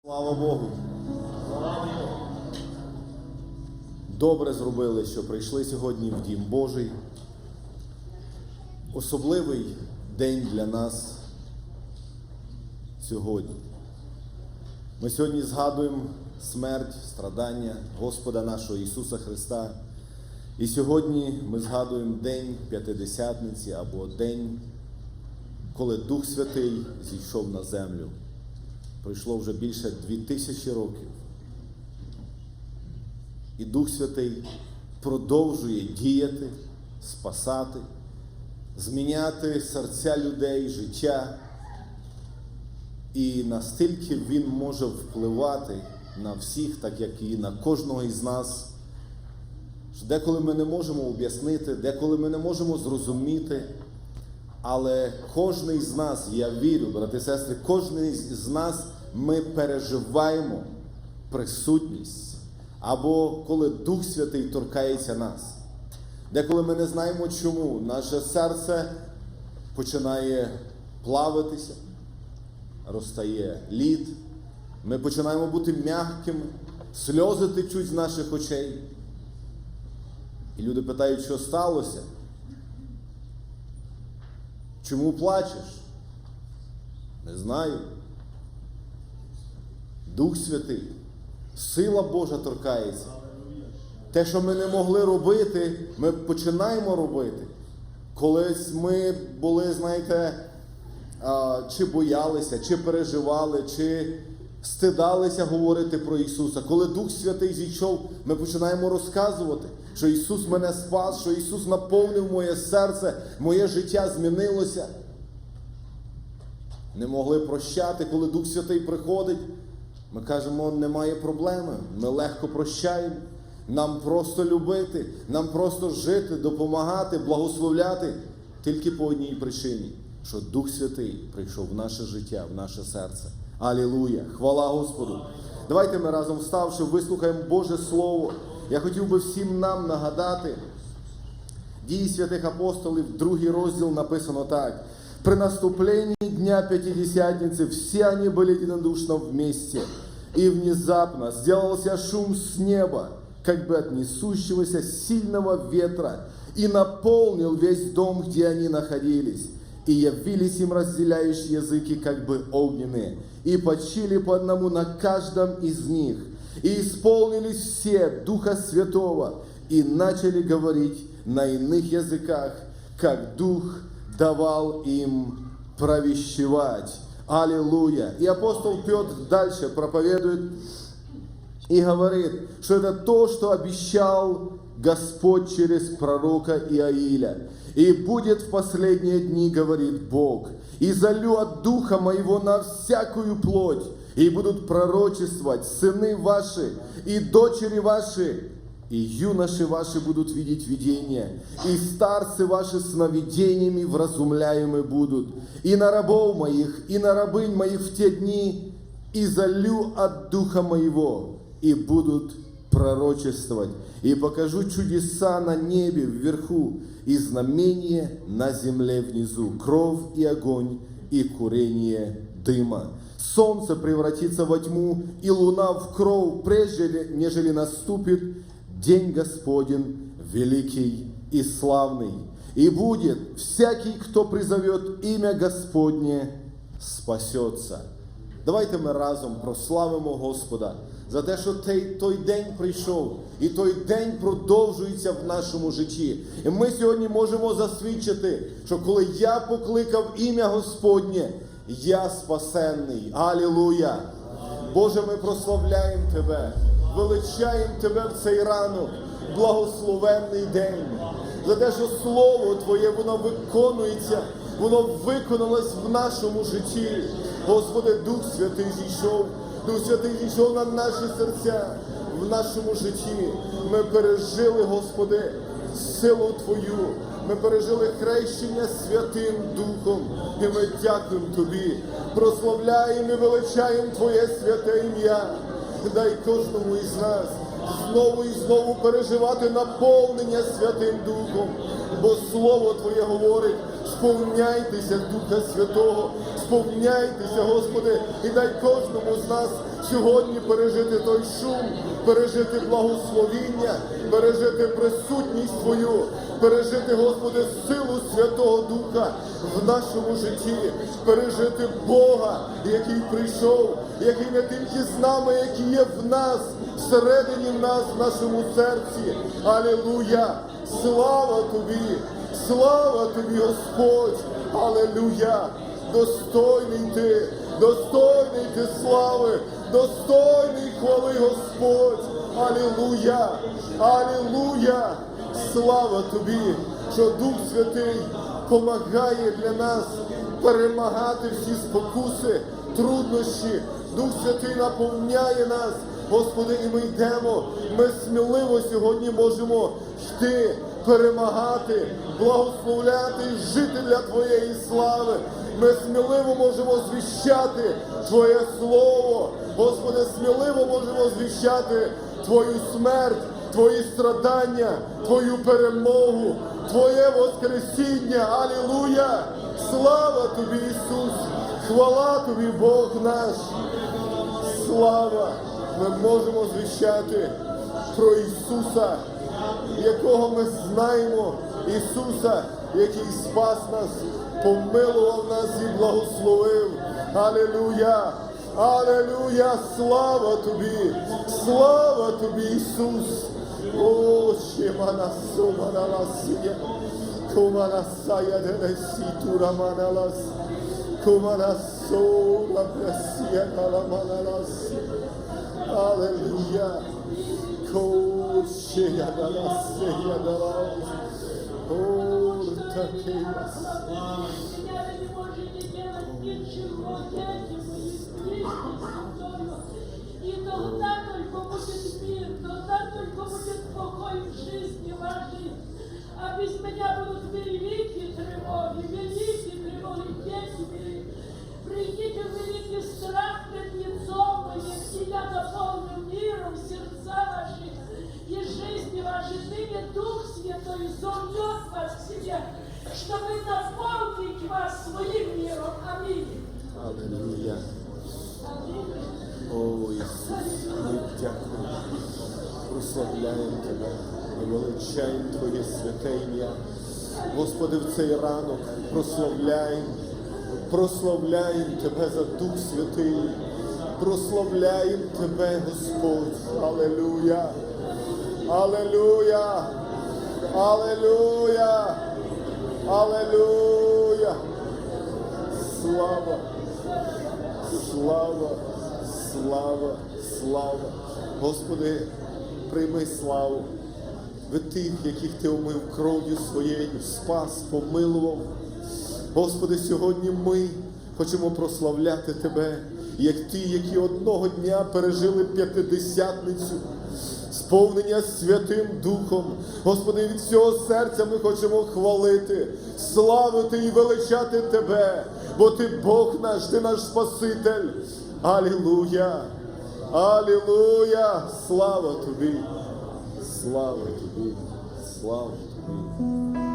Слава Богу! Добре зробили, що прийшли сьогодні в Дім Божий. Особливий день для нас сьогодні. Ми сьогодні згадуємо смерть, страдання Господа нашого Ісуса Христа. І сьогодні ми згадуємо День П'ятидесятниці або День, коли Дух Святий зійшов на землю. Пройшло вже більше 2000 років. І Дух Святий продовжує діяти, спасати, зміняти серця людей, життя. І настільки Він може впливати на всіх, так як і на кожного із нас, що деколи ми не можемо об'яснити, деколи ми не можемо зрозуміти, але кожен з нас, я вірю, брати і сестри, кожен з нас ми переживаємо присутність, або коли Дух Святий торкається нас. Деколи ми не знаємо чому, наше серце починає плавитися, розтає лід, ми починаємо бути м'якими, сльози течуть з наших очей. І люди питають, що сталося? Чому плачеш? Не знаю. Дух Святий, сила Божа торкається. Те, що ми не могли робити, ми починаємо робити. Колись ми були, знаєте, чи боялися, чи переживали, чи стидалися говорити про Ісуса. Коли Дух Святий зійшов, ми починаємо розказувати, що Ісус мене спас, що Ісус наповнив моє серце, моє життя змінилося. Не могли прощати, коли Дух Святий приходить. Ми кажемо, немає проблеми, ми легко прощаємо. Нам просто любити, нам просто жити, допомагати, благословляти. Тільки по одній причині, що Дух Святий прийшов в наше життя, в наше серце. Алілуя! Хвала Господу! Давайте ми разом вставши, вислухаємо Боже Слово. Я хотів би всім нам нагадати, Дії святих апостолів, 2 розділ, написано так. «При наступлении Дня Пятидесятницы все они были единодушно вместе, и внезапно сделался шум с неба, как бы от несущегося сильного ветра, и наполнил весь дом, где они находились. И явились им разделяющие языки, как бы огненные, и почили по одному на каждом из них. И исполнились все Духа Святого, и начали говорить на иных языках, как Дух давал им провещевать». Аллилуйя! И апостол Петр дальше проповедует и говорит, что это то, что обещал Господь через пророка Иаиля. «И будет в последние дни, говорит Бог, и залью от Духа Моего на всякую плоть, и будут пророчествовать сыны ваши и дочери ваши, и юноши ваши будут видеть видения, и старцы ваши сновидениями вразумляемы будут, и на рабов моих, и на рабынь моих в те дни, и залью от Духа Моего, и будут пророчествовать, и покажу чудеса на небе вверху, и знамение на земле внизу, кровь и огонь, и курение дыма. Солнце превратится во тьму, и луна в кровь, прежде нежели наступит День Господень великий и славный. И будет всякий, кто призовет имя Господне, спасется». Давайте ми разом прославимо Господа за те, що той день прийшов, і той день продовжується в нашому житті. І ми сьогодні можемо засвідчити, що коли я покликав ім'я Господнє, я спасенний. Алілуя! Боже, ми прославляємо Тебе, величаємо Тебе в цей ранок, благословенний день. За те, що Слово Твоє, воно виконується, воно виконалось в нашому житті. Господи, Дух Святий зійшов, Дух Святий зійшов на наші серця, в нашому житті. Ми пережили, Господи, силу Твою, ми пережили хрещення Святим Духом, і ми дякуємо Тобі, прославляємо і величаємо Твоє святе ім'я. Дай кожному із нас знову і знову переживати наповнення Святим Духом, бо Слово Твоє говорить, Сповняйтеся Духа Святого, сповняйтеся, Господи, і дай кожному з нас сьогодні пережити той шум, пережити благословіння, пережити присутність Твою, пережити, Господи, силу Святого Духа в нашому житті, пережити Бога, який прийшов, який не тільки з нами, який є в нас, всередині в нас, в нашому серці. Алілуя! Слава Тобі! Слава Тобі, Господь! Алілуя! Достойний Ти слави, достойний хвали, Господь! Алілуя! Алілуя! Слава Тобі, що Дух Святий помагає для нас перемагати всі спокуси, труднощі. Дух Святий наповняє нас, Господи, і ми йдемо. Ми сміливо сьогодні можемо йти, перемагати, благословляти і жити для Твоєї слави. Ми сміливо можемо звіщати Твоє Слово. Господи, сміливо можемо звіщати Твою смерть, Твої страдання, Твою перемогу, Твоє воскресіння. Алілуя! Слава Тобі, Ісус! Хвала Тобі, Бог наш! Слава! Ми можемо звіщати про Ісуса, якого ми знаємо, Ісуса, який спас нас, помилував нас і благословив. Алілуя! Алілуя! Слава Тобі! Слава Тобі, Ісус! О, Шемана Сомана Ласія, Комана Сая Денесітура Маналас, Комана Сола Пресія Каламана Ласія. Алілуя! Кошея Даласія Далас, Ортакеяс. И тогда только будет мир, тогда только будет покой в жизни вашей. А без меня будут великие тревоги, дети мои. Придите в великий страх пред лицом моим, и я наполню миром сердца ваши и жизни вашей. Ныне Дух Святой зовет вас к себе, чтобы наполнить вас своим миром. Аминь. Алілуя! О, Ісус, ми дякуємо, прославляємо Тебе, ми величаємо Твоє святе ім'я. Господи, в цей ранок прославляємо Тебе за Дух Святий, прославляємо Тебе, Господь. Алілуя! Алілуя! Алілуя! Алілуя! Слава! Слава! Слава! Слава! Господи, прийми славу від тих, яких Ти омив кров'ю Своєю, спас, помилував. Господи, сьогодні ми хочемо прославляти Тебе, як ті, які одного дня пережили П'ятидесятницю, сповнення Святим Духом. Господи, від всього серця ми хочемо хвалити, славити і величати Тебе, бо Ти Бог наш, Ти наш Спаситель. Алілуя! Алілуя! Слава Тобі! Слава Тобі! Слава Тобі!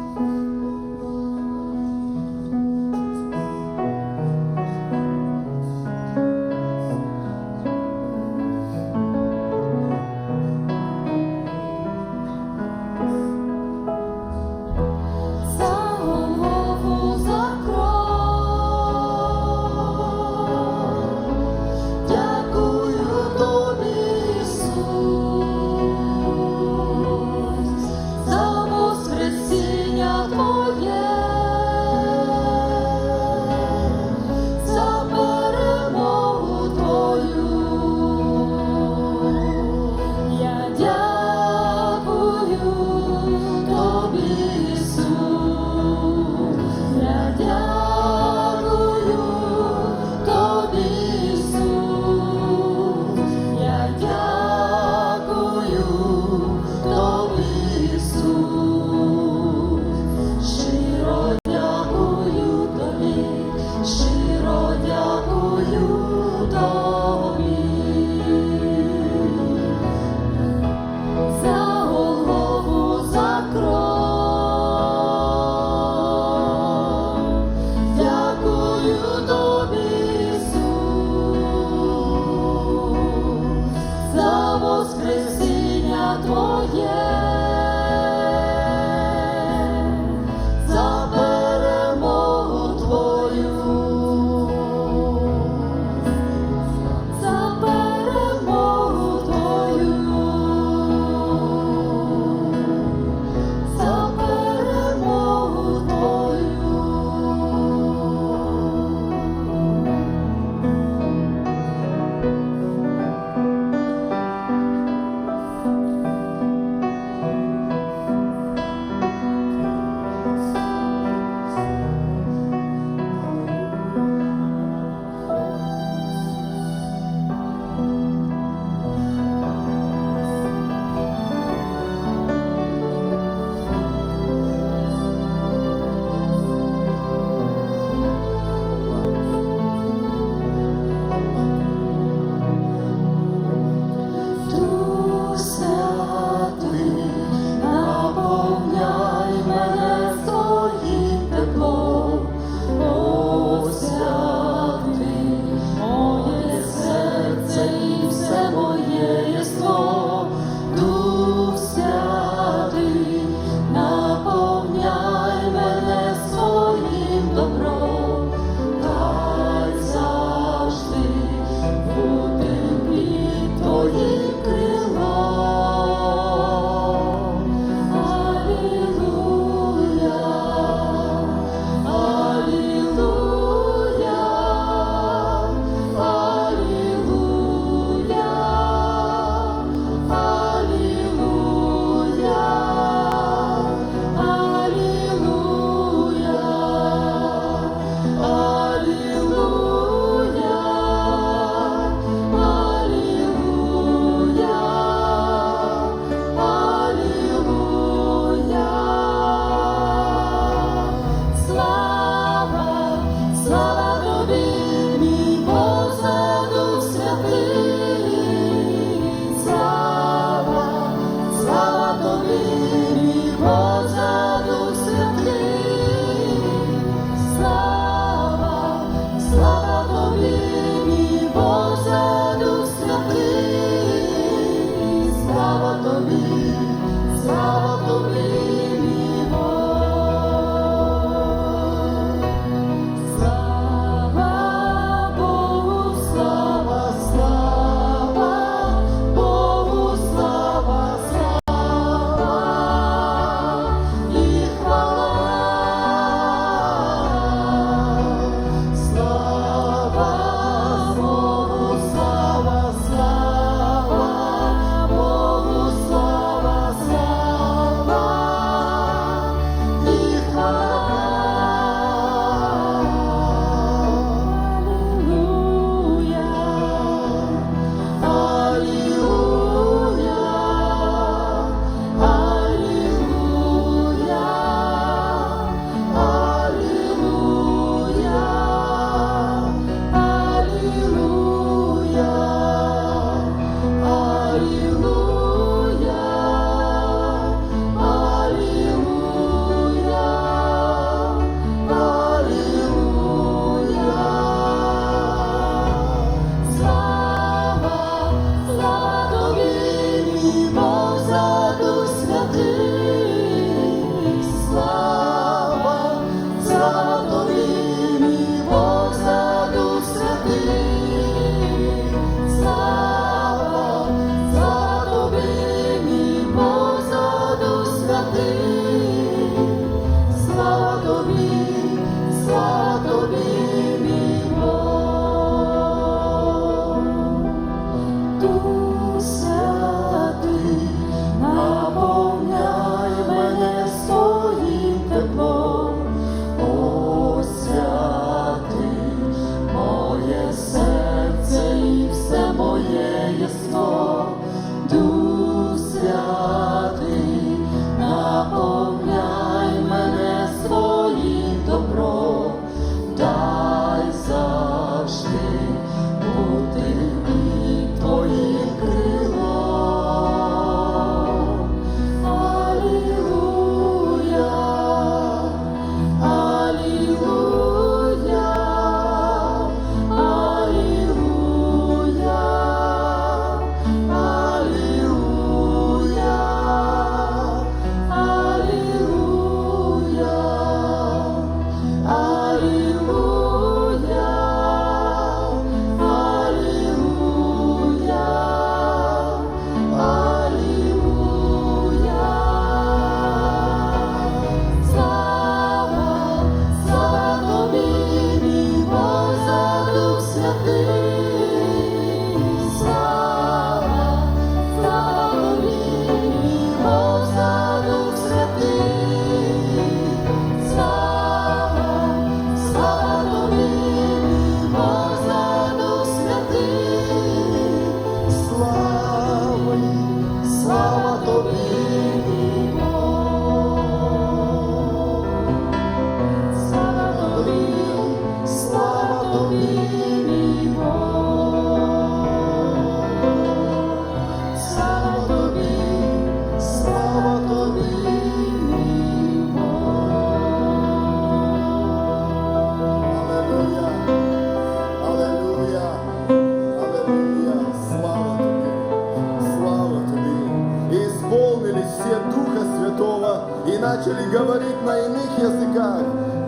Само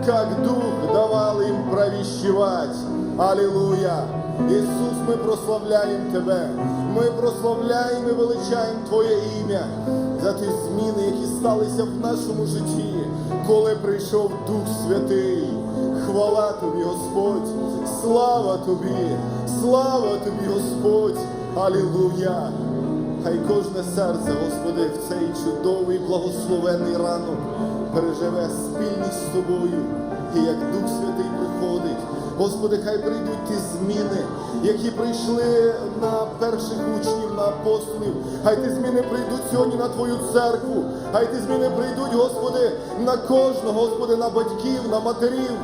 как Дух давал им провещевать. Аллилуйя! Ісус, ми прославляємо Тебе. Ми прославляємо і величаємо Твоє ім'я за ті зміни, які сталися в нашому житті, коли прийшов Дух Святий. Хвала Тобі, Господь! Слава Тобі! Слава Тобі, Господь! Алілуя! Хай кожне серце, Господи, в цей чудовий, благословенний ранок переживе спільність з Тобою. І як Дух Святий приходить, Господи, хай прийдуть ті зміни, які прийшли на перших учнів, на апостолів. Хай ті зміни прийдуть сьогодні на Твою церкву. Хай ті зміни прийдуть, Господи, на кожного, Господи, на батьків, на матерів.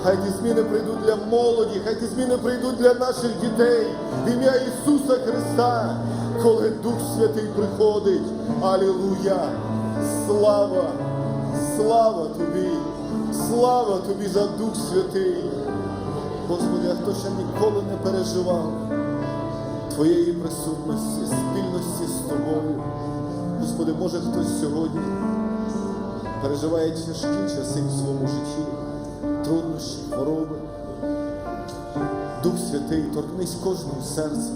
Хай ті зміни прийдуть для молоді, хай ті зміни прийдуть для наших дітей. В ім'я Ісуса Христа, коли Дух Святий приходить. Алілуя! Слава! Слава Тобі! Слава Тобі за Дух Святий! Господи, а хто ще ніколи не переживав Твоєї присутності, спільності з Тобою? Господи, може хтось сьогодні переживає тяжкі часи в своєму житті, труднощі, хвороби. Дух Святий, торкнись кожного серця.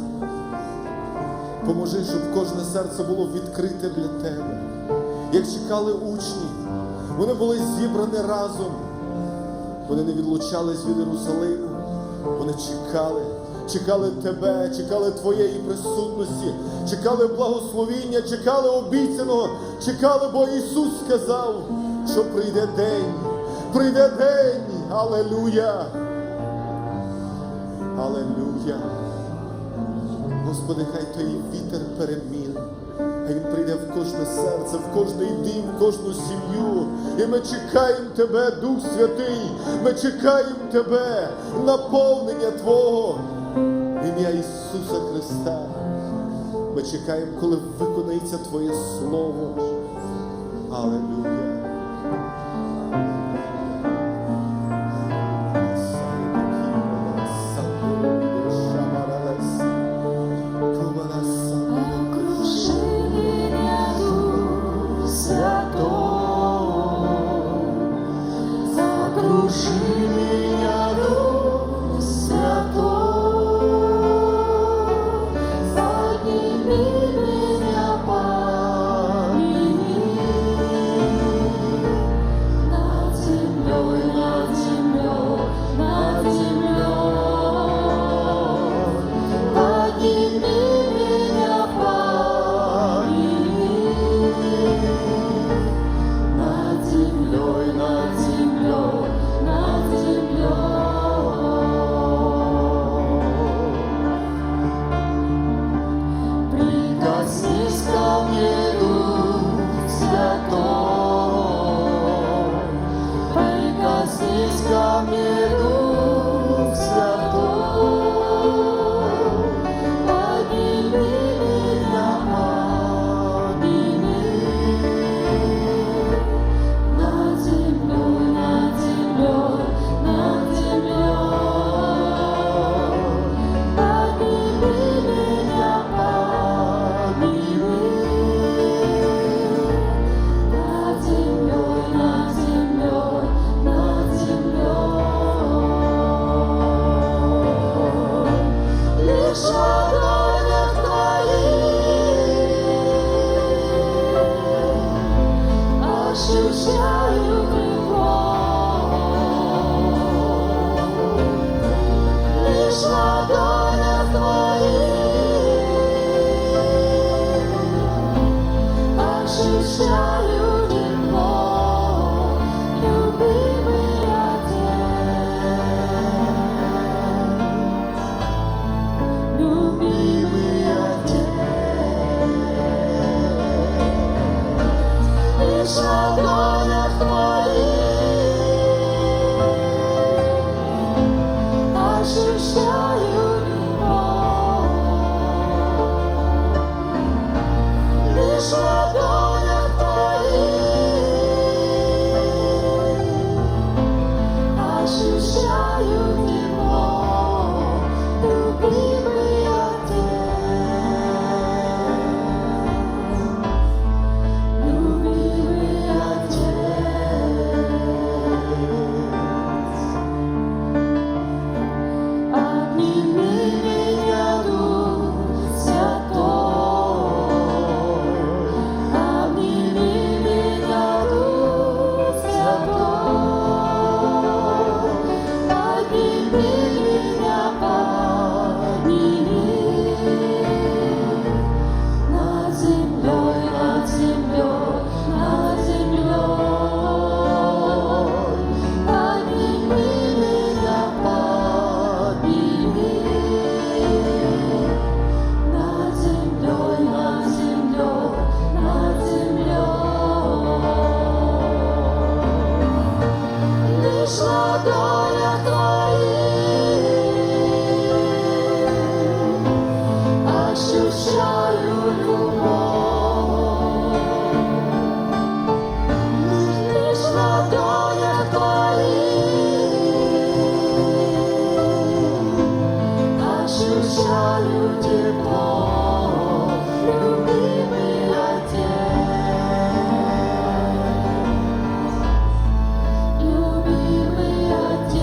Поможи, щоб кожне серце було відкрите для Тебе. Як чекали учні, вони були зібрані разом. Вони не відлучались від Єрусалиму. Вони чекали Тебе, чекали Твоєї присутності, чекали благословіння, чекали обіцяного, чекали, бо Ісус сказав, що прийде день, алелуя, алелуя. Господи, хай той вітер перемін, хай він прийде в кожне серце, в кожний дім, в кожну сім'ю. І ми чекаємо Тебе, Дух Святий, ми чекаємо Тебе, наповнення Твого, в ім'я Ісуса Христа. Ми чекаємо, коли виконається Твоє Слово. Алелуя. ладонях Твоих ощущаю любовь. Лишь в ладонях Твоих ощущаю тепло, любимый Отец, любимый Отец.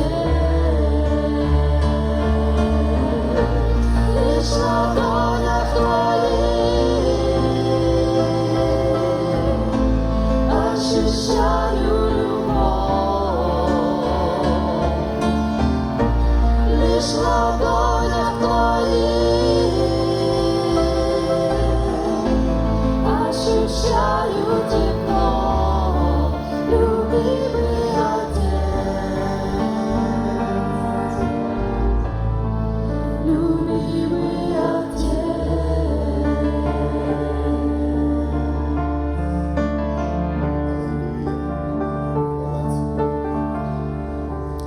Лишь в ладонях Твоих ощущаю любовь. Лишь в ладонях Твоих ощущаю тепло, любимый Отец, любимый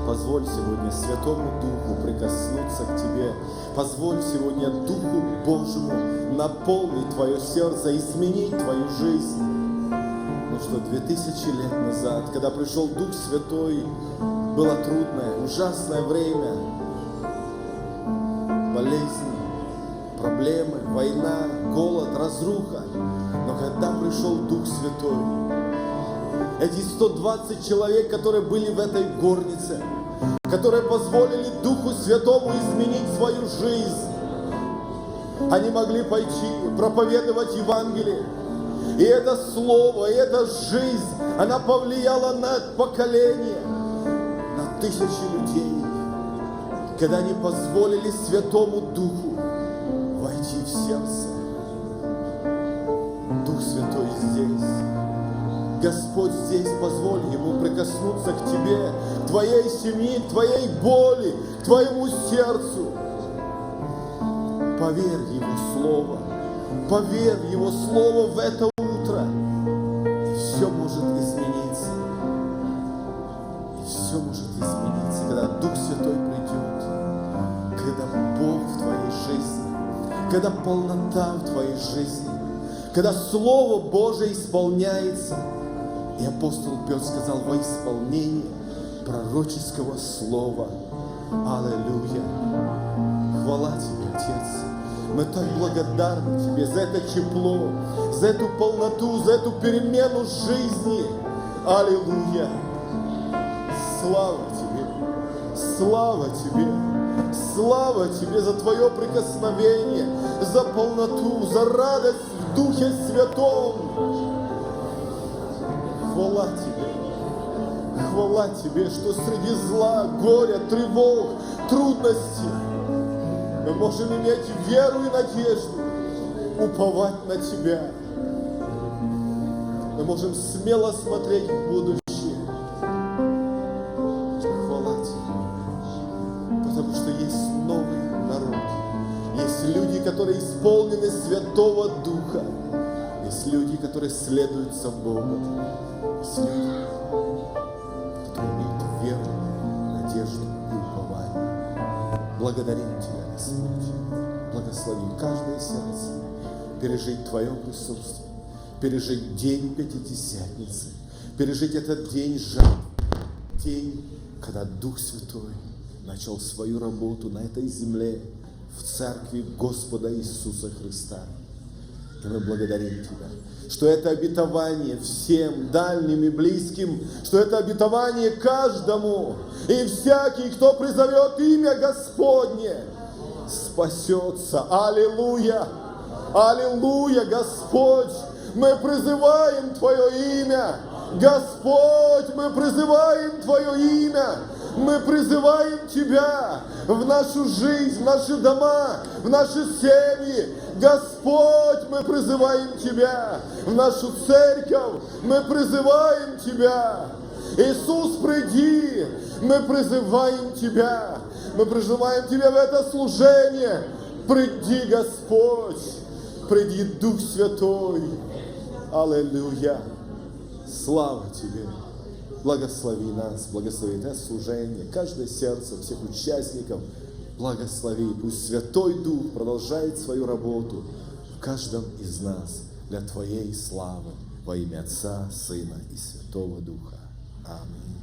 Позволь сегодня Святому Духу прикоснуться к тебе. Позволь сегодня Духу Божьему наполнить твое сердце, изменить твою жизнь. Ну что, 2000 лет назад, когда пришел Дух Святой, было трудное, ужасное время. Болезни, проблемы, война, голод, разруха. Но когда пришел Дух Святой, эти 120 человек, которые были в этой горнице, которые позволили Духу Святому изменить свою жизнь, они могли пойти проповедовать Евангелие. И это слово, и эта жизнь, она повлияла на поколение, на тысячи людей, когда они позволили Святому Духу войти в сердце. Дух Святой здесь. Господь здесь, позволь Ему прикоснуться к тебе, к твоей семье, к твоей боли, к твоему сердцу. Поверь в Его Слово, поверь в Его Слово в это утро, и все может измениться. И все может измениться, когда Дух Святой придет, когда Бог в твоей жизни, когда полнота в твоей жизни, когда Слово Божие исполняется. И апостол Петр сказал: во исполнении пророческого слова. Аллилуйя! Хвала Тебе, Отец! Мы так благодарны Тебе за это тепло, за эту полноту, за эту перемену жизни. Аллилуйя! Слава Тебе! Слава Тебе! Слава Тебе за Твое прикосновение, за полноту, за радость в Духе Святом. Хвала Тебе! Хвала Тебе, что среди зла, горя, тревог, трудностей мы можем иметь веру и надежду, уповать на Тебя. Мы можем смело смотреть в будущее. Хвала Тебе, потому что есть новый народ. Есть люди, которые исполнены Святого Духа. Есть люди, которые следуют за Богом. Есть люди, которые имеют веру, надежду и упование. Благодарим Тебя, Господь. Благослови каждое сердце пережить Твое присутствие, пережить день Пятидесятницы, пережить этот день жатвы, день, когда Дух Святой начал свою работу на этой земле, в церкви Господа Иисуса Христа. И мы благодарим Тебя, что это обетование всем, дальним и близким, что это обетование каждому. И всякий, кто призовет имя Господне, спасется. Аллилуйя! Аллилуйя, Господь! Мы призываем Твое имя. Господь, мы призываем Твое имя. Мы призываем Тебя в нашу жизнь, в наши дома, в наши семьи. Господь, мы призываем Тебя в нашу церковь. Мы призываем Тебя. Иисус, приди. Мы призываем Тебя. Мы призываем Тебя в это служение. Приди, Господь. Приди, Дух Святой. Аллилуйя. Слава Тебе. Благослови нас, благослови это служение, каждое сердце, всех участников. Благослови, пусть Святой Дух продолжает свою работу в каждом из нас для Твоей славы во имя Отца, Сына и Святого Духа. Аминь.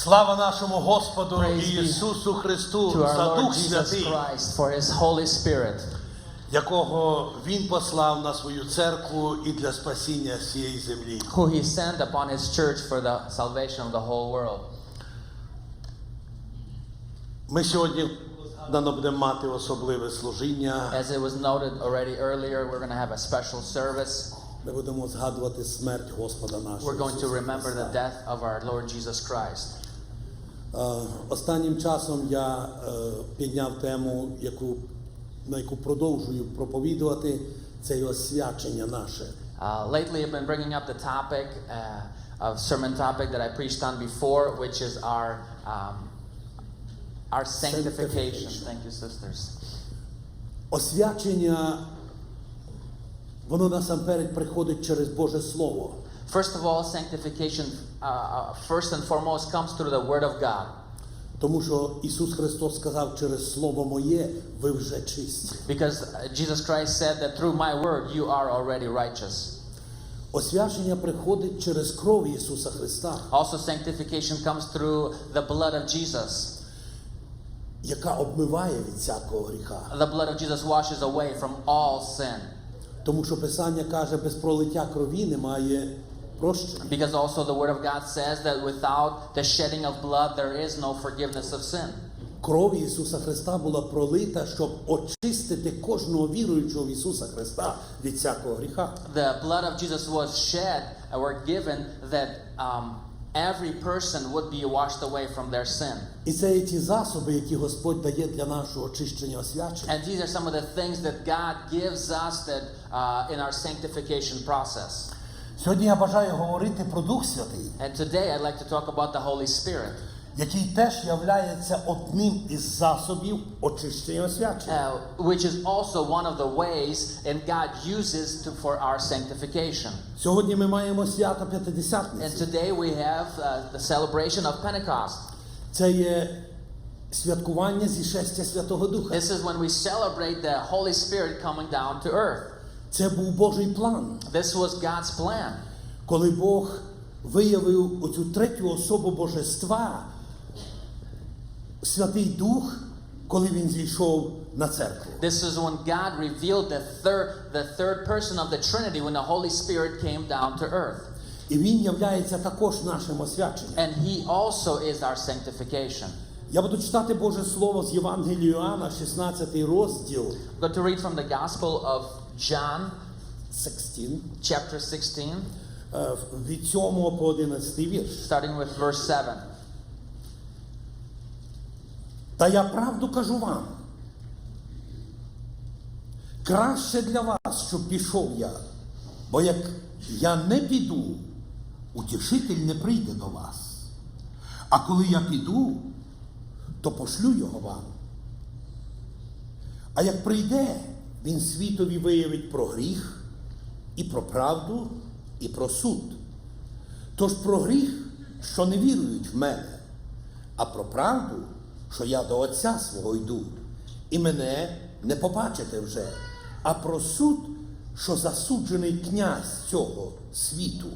Слава нашому Господу Praise be Ісусу Христу to our за Lord Дух Jesus Святий, Christ for His Holy Spirit, якого Він послав на свою церкву і для спасіння всієї землі. who He sent upon His church for the salvation of the whole world. Ми сьогодні будемо мати особливе служіння. As it was noted already earlier, we're going to have a special service. Ми будемо згадувати смерть Господа нашого. We're going to remember the death of our Lord Jesus Christ. Останнім часом я підняв тему, на яку продовжую проповідувати, це є освячення наше. Lately, I've been bringing up the topic, a sermon topic that I preached on before, which is our sanctification. Thank you, sisters. Освячення, воно насамперед приходить через Боже Слово. First of all, sanctification, first and foremost, comes through the Word of God. Тому що Ісус Христос сказав, через Слово Моє ви вже чисті. Because Jesus Christ said that through my word you are already righteous. Освячення приходить через кров Ісуса Христа, Also, sanctification comes through the blood of Jesus. яка обмиває від всякого гріха. The blood of Jesus washes away from all sin. Тому що Писання каже, без пролиття крові немає прощення. Because also the Word of God says that without the shedding of blood there is no forgiveness of sin. Кров Ісуса Христа була пролита, щоб очистити кожного віруючого в Ісуса Христа від всякого гріха. The blood of Jesus was shed or given that every person would be washed away from their sin. І це є ті засоби, які Господь дає для нашого очищення, освячення. And these are some of the things that God gives us that in our sanctification process. Сьогодні я бажаю говорити про Дух Святий, And today I'd like to talk about the Holy Spirit, який теж являється одним із засобів очищення, освячення. which is also one of the ways and God uses for our sanctification. Сьогодні ми маємо свято And П'ятидесятниці. today we have the celebration of Pentecost. Це є святкування зішестя Святого Духа. This is when we celebrate the Holy Spirit coming down to earth. Це був Божий план, This was God's plan. коли Бог виявив оцю третю особу Божества, Святий Дух, коли він зійшов на церкву. This is when God revealed the third person of the Trinity, when the Holy Spirit came down to earth. І він являється також нашим освяченням. And He also is our sanctification. Я буду читати Боже Слово з Євангелія Іоанна, 16 розділ, I'm going to read from the Gospel of John, 16, chapter 16, від 7 по 11 вірш. starting with verse 7. Та я правду кажу вам, краще для вас, щоб пішов я, бо як я не піду, утішитель не прийде до вас. А коли я піду, то пошлю його вам. А як прийде, він світові виявить про гріх, і про правду, і про суд. Тож про гріх, що не вірують в мене, а про правду, що я до Отця свого йду, і мене не побачите вже, а про суд, що засуджений князь цього світу.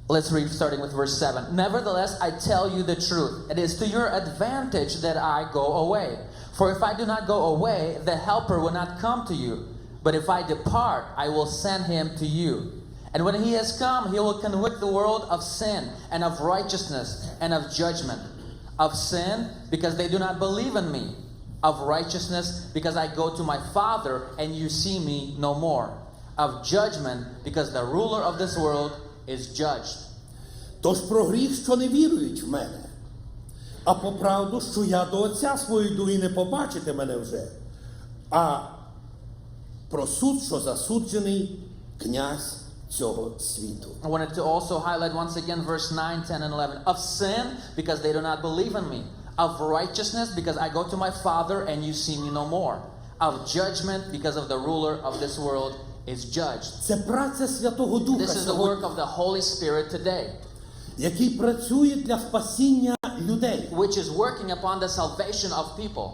Let's read starting with verse 7. Nevertheless, I tell you the truth. It is to your advantage that I go away. For if I do not go away, the Helper will not come to you. But if I depart, I will send him to you. And when he has come, he will convict the world of sin and of righteousness and of judgment. Of sin, because they do not believe in me. Of righteousness, because I go to my Father and you see me no more. Of judgment, because the ruler of this world is judged. Тож про гріх, що не вірують в мене, а по правду, що я до Отця свого йду і не побачите мене вже, а про суд, що засуджений князь цього світу. I wanted to also highlight once again verse 9, 10, and 11. Of sin, because they do not believe in me. Of righteousness, because I go to my Father and you see me no more. Of judgment, because of the ruler of this world is judged. Це праця Святого Духа This is the work of the Holy Spirit today, який працює для спасіння людей. which is working upon the salvation of people.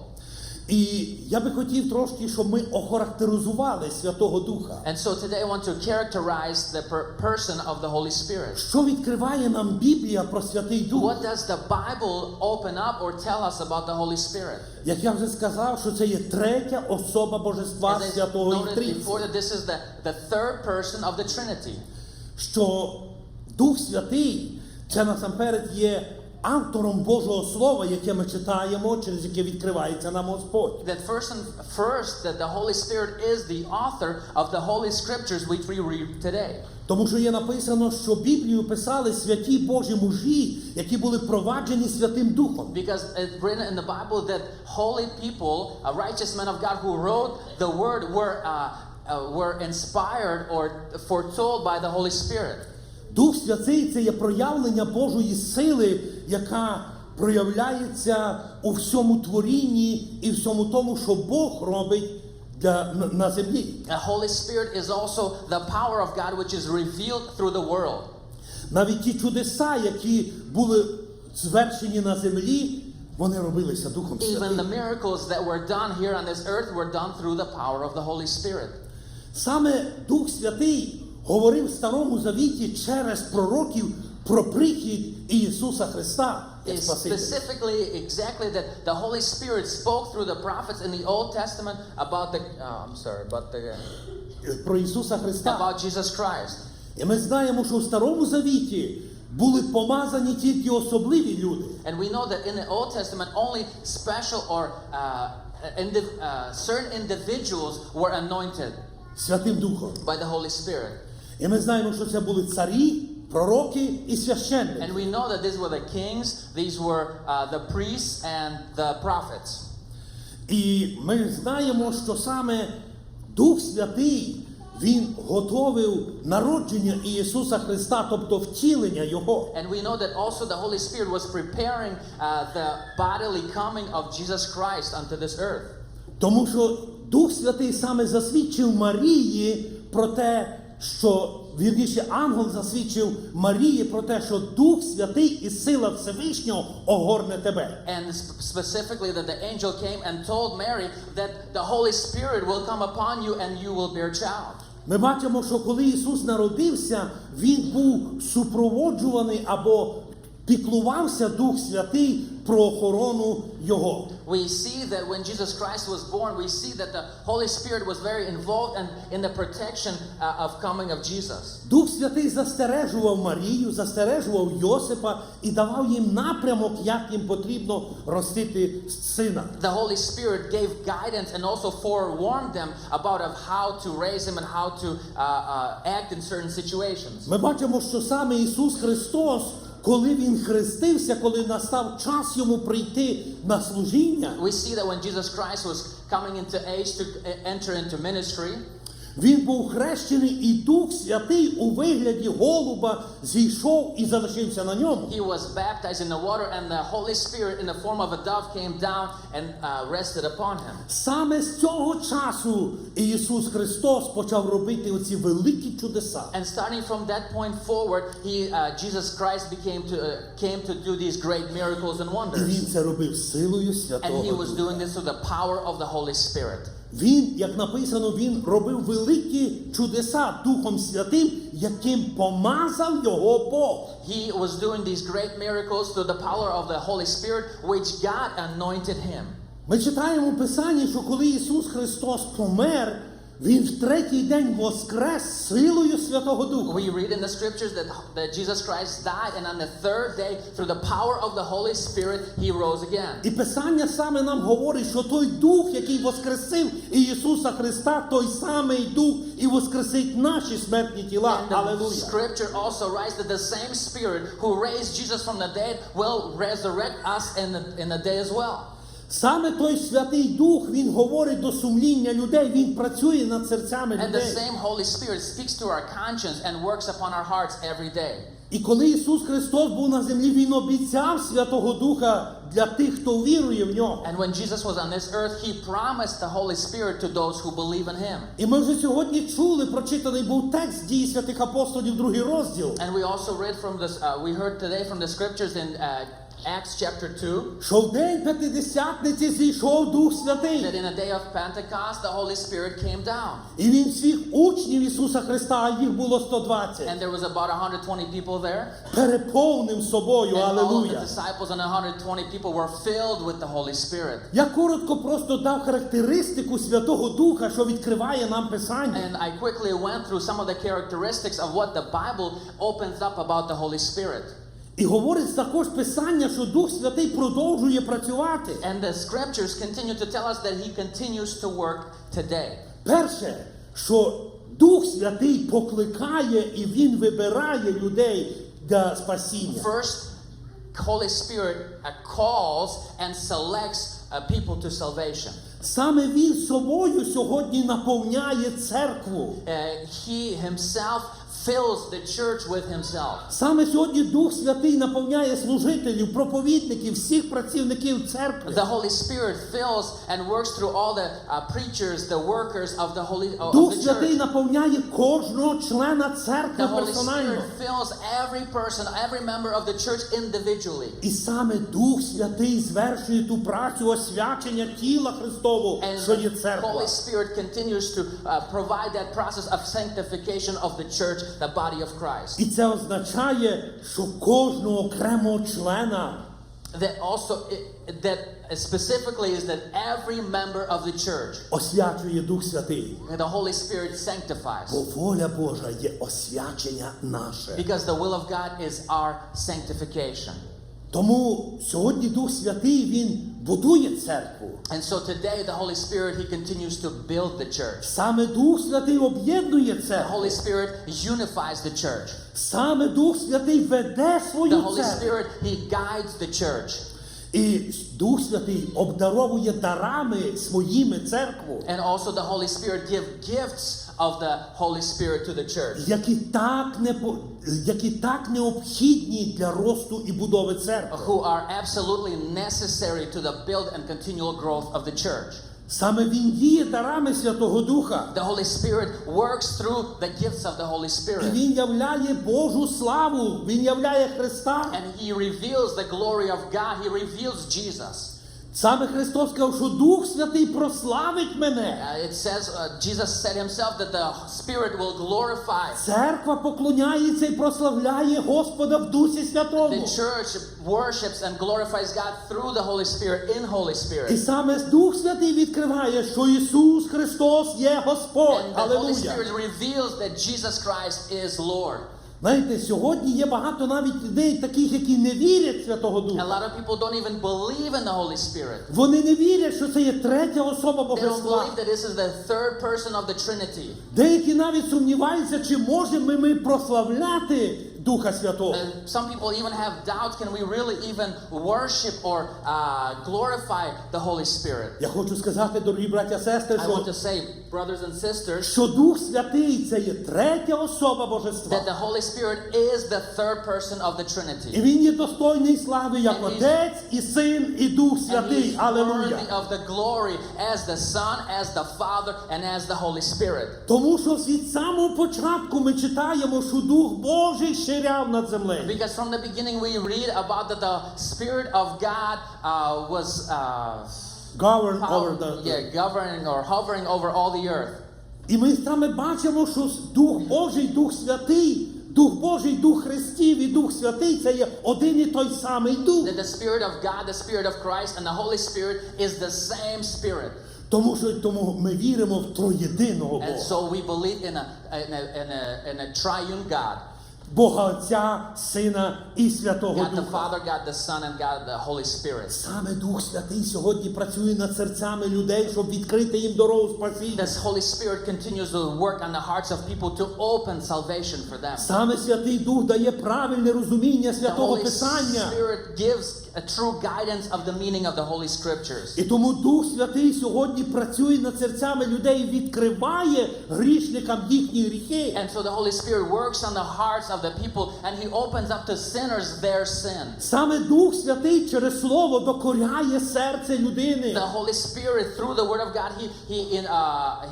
І я би хотів трошки, щоб ми охарактеризували Святого Духа. And so today I want to characterize the person of the Holy Spirit. Що відкриває нам Біблія про Святий Дух? What does the Bible open up or tell us about the Holy Spirit? Як я вже сказав, що це є третя особа Божества As I Святого і noted Трійці. before, that this is the third person of the Trinity. Що Дух Святий, це насамперед є автором Божого Слова, яке ми читаємо, через яке відкривається нам Господь. That first, that the Holy Spirit is the author of the Holy Scriptures which we read today. Тому що є написано, що Біблію писали святі Божі мужі, які були проваджені Святим Духом. Because it's written in the Bible that holy people, righteous men of God who wrote the word were inspired or foretold by the Holy Spirit. Дух Святий – це є проявлення Божої сили, яка проявляється у всьому творінні і всьому тому, що Бог робить на землі. The Holy Spirit is also the power of God which is revealed through the world. Навіть ті чудеса, які були звершені на землі, вони робилися Духом Even the Святим. miracles that were done here on this earth were done through the power of the Holy Spirit. Саме Дух Святий говорив в Старому Завіті через пророків про прихід Ісуса Христа як It's Спасителя. specifically exactly that the Holy Spirit spoke through the prophets in the Old Testament about Про Ісуса Христа. about Jesus Christ. І ми знаємо, що в Старому Завіті були помазані тільки особливі люди. And we know that in the Old Testament only special or certain individuals were anointed Святим Духом. by the Holy Spirit. І ми знаємо, що це були царі, пророки і And священники. we know that these were the kings, these were the priests and the prophets. І ми знаємо, що саме Дух Святий, Він готовив народження Ісуса Христа, тобто втілення Його. And we know that also the Holy Spirit was preparing the bodily coming of Jesus Christ unto this earth. Тому що Дух Святий саме засвідчив Марії про те, що, вірніше, ангел засвідчив Марії про те, що Дух Святий і сила Всевишнього огорне тебе. And specifically that the angel came and told Mary that the Holy Spirit will come upon you and you will bear child. Ми бачимо, що коли Ісус народився, Він був супроводжуваний або піклувався Дух Святий про охорону Його. We see that when Jesus Christ was born, we see that the Holy Spirit was very involved in the protection of coming of Jesus. Дух Святий застережував Марію, застережував Йосипа і давав їм напрямок, як їм потрібно ростити сина. The Holy Spirit gave guidance and also forewarned them about of how to raise him and how to act in certain situations. Ми бачимо, що саме Ісус Христос, коли Він хрестився, коли настав час Йому прийти на служіння, We see that when Jesus Christ was coming into age to enter into ministry, Він був хрещений, і Дух Святий у вигляді голуба зійшов і залишився на ньому. he was baptized in the water and the Holy Spirit in the form of a dove came down and rested upon him. Саме з цього часу Ісус Христос почав робити оці великі чудеса. And starting from that point forward, Jesus Christ came to do these great miracles and І wonders. Він це робив силою And Святого he was Духа. doing this through the power of the Holy Spirit. Він, як написано, він робив великі чудеса Духом Святим, яким помазав його Бог. He was doing these great miracles through the power of the Holy Spirit, which God anointed him. Ми читаємо в Писанні, що коли Ісус Христос помер, Він в третій день воскрес силою Святого Духа. We read in the scriptures that Jesus Christ died, and on the third day, through the power of the Holy Spirit, he rose again. І Писання саме нам говорить, що той Дух, який воскресив Ісуса Христа, той самий Дух і воскресить наші смертні тіла. And the Алелуя. scripture also writes that the same Spirit who raised Jesus from the dead will resurrect us in the day as well. Саме той Святий Дух, Він говорить до сумління людей, Він працює над серцями And the людей. same Holy Spirit speaks to our conscience and works upon our hearts every day. І коли Ісус Христос був на землі, Він обіцяв Святого Духа для тих, хто вірує в Нього. And when Jesus was on this earth, he promised the Holy Spirit to those who believe in him. І ми вже сьогодні чули, прочитаний був текст Дії святих апостолів, 2 розділ. And we also read from this, we heard today from the scriptures in Acts chapter 2, що в день П'ятидесятниці зійшов Дух Святий. that in the day of Pentecost, the Holy Spirit came down. І він всіх учнів Ісуса Христа, а їх було 120, And there was about 120 people there. переповнив собою. And all of the Алілуя. disciples and 120 people were filled with the Holy Spirit. Я коротко просто дав характеристику Святого Духа, що відкриває нам Писання. And I quickly went through some of the characteristics of what the Bible opens up about the Holy Spirit. І говорить також Писання, що Дух Святий продовжує працювати. And the scriptures continue to tell us that He continues to work today. Перше, що Дух Святий покликає і Він вибирає людей для спасіння. First, Holy Spirit calls and selects people to salvation. Саме Він собою сьогодні наповняє церкву. He Himself fills the church with Himself. Саме сьогодні Дух Святий наповняє служителів, проповідників, всіх працівників церкви. The Holy Spirit fills and works through all the preachers, the workers of the Дух the Святий church. наповняє кожного члена церкви The Holy персонально. Spirit fills every person, every member of the church individually. І саме Дух Святий звершує ту працю освячення тіла Христового, And що є the церква. Holy Spirit continues to provide that process of sanctification of the church, the body of Christ. І це означає, що кожного окремого члена That also, that specifically is that every member of the church, освячує Дух Святий. the Holy Spirit sanctifies. Бо воля Божа є освячення наше. Because the will of God is our sanctification. Тому сьогодні Дух Святий, Він будує церкву. And so today, the Holy Spirit, He continues to build the church. Саме Дух Святий об'єднує The церкву. Holy Spirit unifies the church. Саме Дух Святий веде The свою Holy церкву. Spirit, He guides the church. І Дух Святий обдаровує дарами своїми церкву, And also the Holy Spirit give gifts of the Holy Spirit to the church, які так необхідні для росту і будови церкви. who are absolutely necessary to the build and continual growth of the church. Саме Він діє дарами Святого Духа. The Holy Spirit works through the gifts of the Holy І Spirit. Він являє Божу славу, Він являє Христа. And He reveals the glory of God. He reveals Jesus. Саме Христос сказав, що Дух Святий прославить мене. It says, Jesus said Himself that the Spirit will glorify. Церква поклоняється і прославляє Господа в Дусі Святому. The church worships and glorifies God through the Holy Spirit, in Holy І Spirit. саме Дух Святий відкриває, що Ісус Христос є Господь. And the Holy Алілуя. Spirit reveals that Jesus Christ is Lord. Знаєте, сьогодні є багато навіть людей таких, які не вірять в Святого A Духа. lot of people don't even believe in the Holy Spirit. Вони не вірять, що це є третя особа They don't Божества. believe that this is the third person of the Trinity. Деякі навіть сумніваються, чи можемо ми прославляти Духа Святого. And some people even have doubts, can we really even worship or glorify the Holy Spirit? Я хочу сказати, дорогі браття і сестри, I want to що, say, brothers and sisters, що Дух Святий це є третя особа Божества. that the Holy Spirit is the third person of the І Trinity. Він є достойний слави як And he's- Отець, і Син, і Дух And Святий. He's Алілуя. worthy of the glory as the Son, as the Father, and as the Holy Spirit. Тому що від самого початку ми читаємо, що Дух Божий ширяв над землею. Because from the beginning we read about that the Spirit of God was Govern over the... governing or hovering over all the earth. І ми саме бачимо, що Дух Божий, Дух Святий, Дух Божий, Дух Христів і Дух Святий – це є один і той самий Дух. That the Spirit of God, the Spirit of Christ, and the Holy Spirit is the same Spirit. Тому ми віримо в троєдиного And Бога. so we believe in a triune God. Бога Отця, Сина і Святого God the Духа. Father, God the Son, and God the Holy Spirit. Саме Дух Святий сьогодні працює над серцями людей, щоб відкрити їм дорогу спасіння. This Holy Spirit continues to work on the hearts of people to open salvation for them. Саме Святий Дух дає правильне розуміння The Святого Holy Писання. Spirit gives a true guidance of the meaning of the Holy Scriptures. І тому Дух Святий сьогодні працює над серцями людей, відкриває грішникам їхні гріхи. And so the Holy Spirit works on the hearts of of the people, and He opens up to sinners their sin. Саме Дух Святий через Слово докоряє серце людини. The Holy Spirit, through the Word of God,